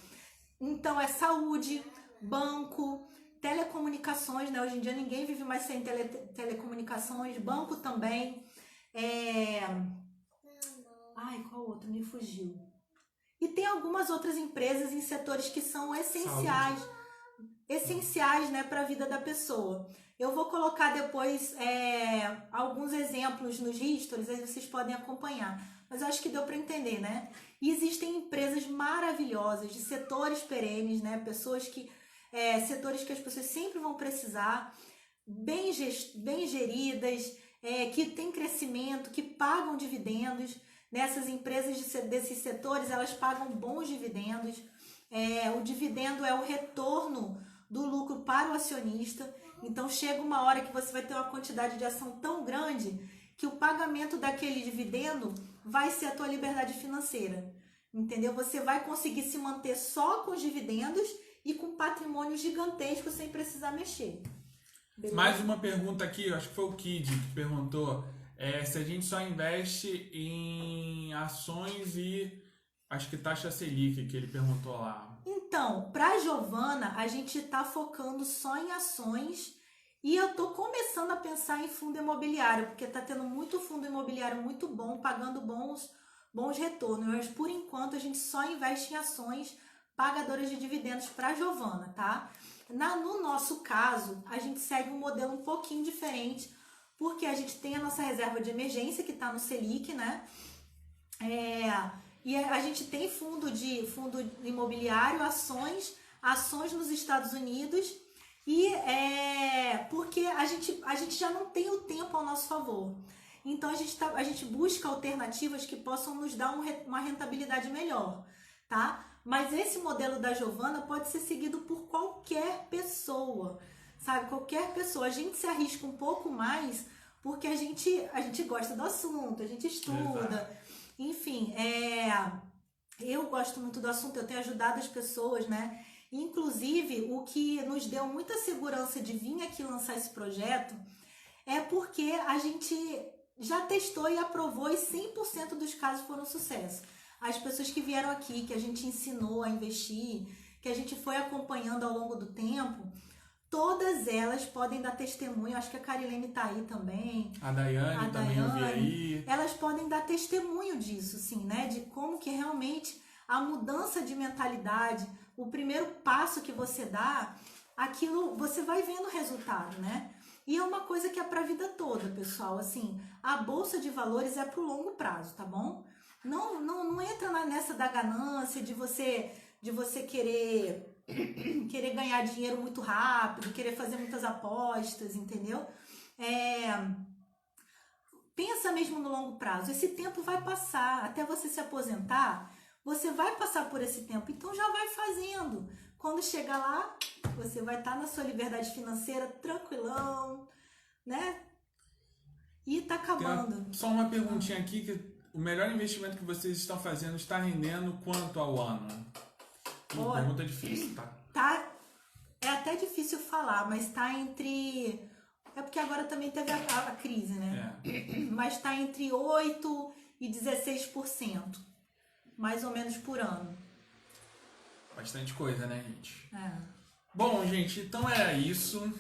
Então, é saúde, banco, telecomunicações, né? Hoje em dia ninguém vive mais sem telecomunicações, banco também. Qual outro? Me fugiu. E tem algumas outras empresas em setores que são essenciais, né, para a vida da pessoa. Eu vou colocar depois alguns exemplos nos stories, aí vocês podem acompanhar. Mas eu acho que deu para entender, né? E existem empresas maravilhosas de setores perenes, né? Setores que as pessoas sempre vão precisar, bem geridas, que têm crescimento, que pagam dividendos. Nessas empresas desses setores, elas pagam bons dividendos. O dividendo é o retorno do lucro para o acionista. Então, chega uma hora que você vai ter uma quantidade de ação tão grande que o pagamento daquele dividendo vai ser a tua liberdade financeira. Entendeu? Você vai conseguir se manter só com os dividendos e com patrimônio gigantesco sem precisar mexer. Beleza? Mais uma pergunta aqui, acho que foi o Kid que perguntou se a gente só investe em ações e acho que taxa Selic, que ele perguntou lá. Então, para a Giovana, a gente está focando só em ações e eu estou começando a pensar em fundo imobiliário, porque está tendo muito fundo imobiliário muito bom, pagando bons retornos. Mas por enquanto a gente só investe em ações pagadoras de dividendos para a Giovana, tá? No nosso caso, a gente segue um modelo um pouquinho diferente, porque a gente tem a nossa reserva de emergência que está no Selic, né? E a gente tem fundo imobiliário, ações nos Estados Unidos, e porque a gente já não tem o tempo ao nosso favor. Então a gente busca alternativas que possam nos dar uma rentabilidade melhor, tá? Mas esse modelo da Giovana pode ser seguido por qualquer pessoa, sabe? Qualquer pessoa. A gente se arrisca um pouco mais porque a gente gosta do assunto, a gente estuda. Exato. Enfim, eu gosto muito do assunto, eu tenho ajudado as pessoas, né? Inclusive, o que nos deu muita segurança de vir aqui lançar esse projeto é porque a gente já testou e aprovou e 100% dos casos foram sucesso. As pessoas que vieram aqui, que a gente ensinou a investir, que a gente foi acompanhando ao longo do tempo, todas elas podem dar testemunho. Acho que a Carilene tá aí também. A Daiane também eu vi aí. Elas podem dar testemunho disso, sim, né? De como que realmente a mudança de mentalidade, o primeiro passo que você dá, aquilo você vai vendo o resultado, né? E é uma coisa que é para a vida toda, pessoal. Assim, a bolsa de valores é para o longo prazo, tá bom? Não entra nessa da ganância de você querer ganhar dinheiro muito rápido, querer fazer muitas apostas, entendeu? Pensa mesmo no longo prazo. Esse tempo vai passar. Até você se aposentar, você vai passar por esse tempo. Então já vai fazendo. Quando chegar lá, você vai estar na sua liberdade financeira tranquilão, né? E tá acabando. Só uma perguntinha aqui, que o melhor investimento que vocês estão fazendo está rendendo quanto ao ano? Pergunta difícil, tá? É até difícil falar, mas tá entre... É porque agora também teve a crise, né? Mas tá entre 8% e 16%, mais ou menos por ano. Bastante coisa, né, gente? Bom, gente, então era isso.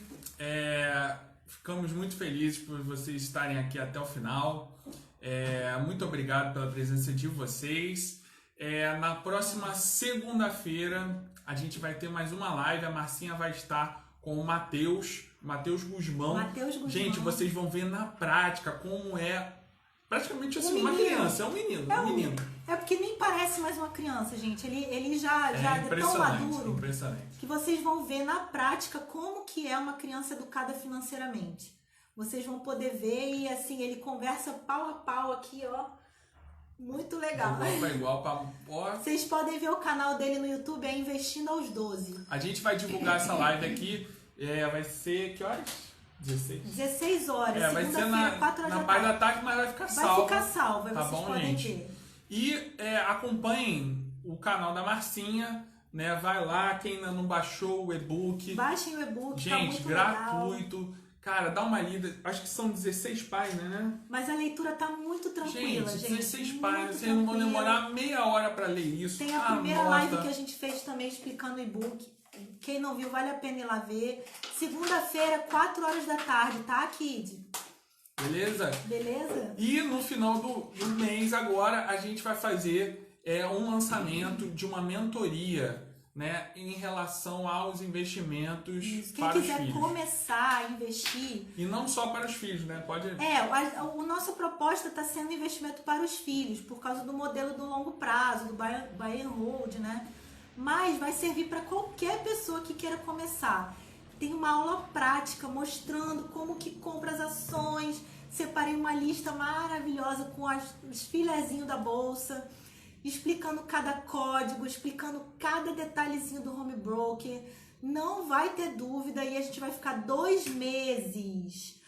Ficamos muito felizes por vocês estarem aqui até o final. Muito obrigado pela presença de vocês. Na próxima segunda-feira a gente vai ter mais uma live. A Marcinha vai estar com o Matheus Guzmão. Gente, vocês vão ver na prática como é praticamente assim, uma criança. É um menino. É porque nem parece mais uma criança, gente. Ele já é tão maduro que vocês vão ver na prática como que é uma criança educada financeiramente. Vocês vão poder ver e assim, ele conversa pau a pau aqui, ó. Muito legal. Igual. Vocês podem ver o canal dele no YouTube, é Investindo aos 12. A gente vai divulgar essa live aqui. Vai ser que horas? 16 horas. Vai ser 4 horas na parte da tarde, mas vai ficar salvo. Vai ficar salvo, tá vocês bom, podem gente? ver. E acompanhem o canal da Marcinha, né? Vai lá, quem ainda não baixou o e-book. Baixem o e-book, gente, tá muito gratuito. Legal. Cara, dá uma lida. Acho que são 16 páginas, né? Mas a leitura tá muito tranquila, gente. 16 páginas. Vocês não vão demorar meia hora pra ler isso. Tem a primeira live que a gente fez também explicando o e-book. Quem não viu, vale a pena ir lá ver. Segunda-feira, 4 horas da tarde, tá, Kid? Beleza? E no final do mês agora a gente vai fazer um lançamento de uma mentoria, né, em relação aos investimentos para os filhos. Quem quiser começar a investir... E não só para os filhos, né? A nossa proposta está sendo investimento para os filhos, por causa do modelo do longo prazo, do buy and hold, né? Mas vai servir para qualquer pessoa que queira começar. Tem uma aula prática mostrando como que compra as ações. Separei uma lista maravilhosa com os filezinhos da bolsa, explicando cada código, explicando cada detalhezinho do home broker. Não vai ter dúvida e a gente vai ficar 2 meses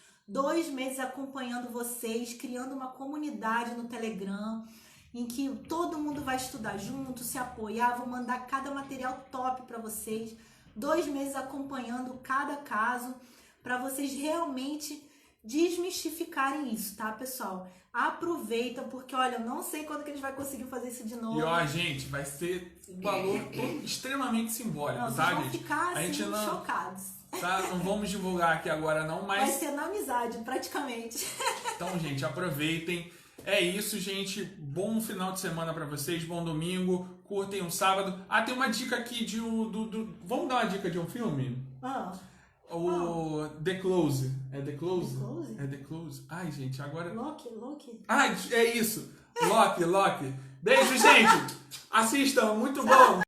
acompanhando vocês, criando uma comunidade no Telegram, em que todo mundo vai estudar junto, se apoiar, vou mandar cada material top para vocês. 2 meses acompanhando cada caso, para vocês realmente desmistificarem isso, tá, pessoal? Aproveita, porque olha, eu não sei quando que eles vão conseguir fazer isso de novo. E gente, vai ser um valor extremamente simbólico, não, tá, vocês vão gente? ficar assim, chocados. Tá? Não vamos divulgar aqui agora não, mas... Vai ser na amizade, praticamente. Então, gente, aproveitem. É isso, gente. Bom final de semana para vocês, bom domingo. curtem um sábado. Ah, tem uma dica aqui de vamos dar uma dica de um filme? Ah. O The Close. É The Close? The Close? É The Close. Ai, gente, agora... Loki. Ai, é isso. Loki. Beijo, gente. Assistam, muito bom.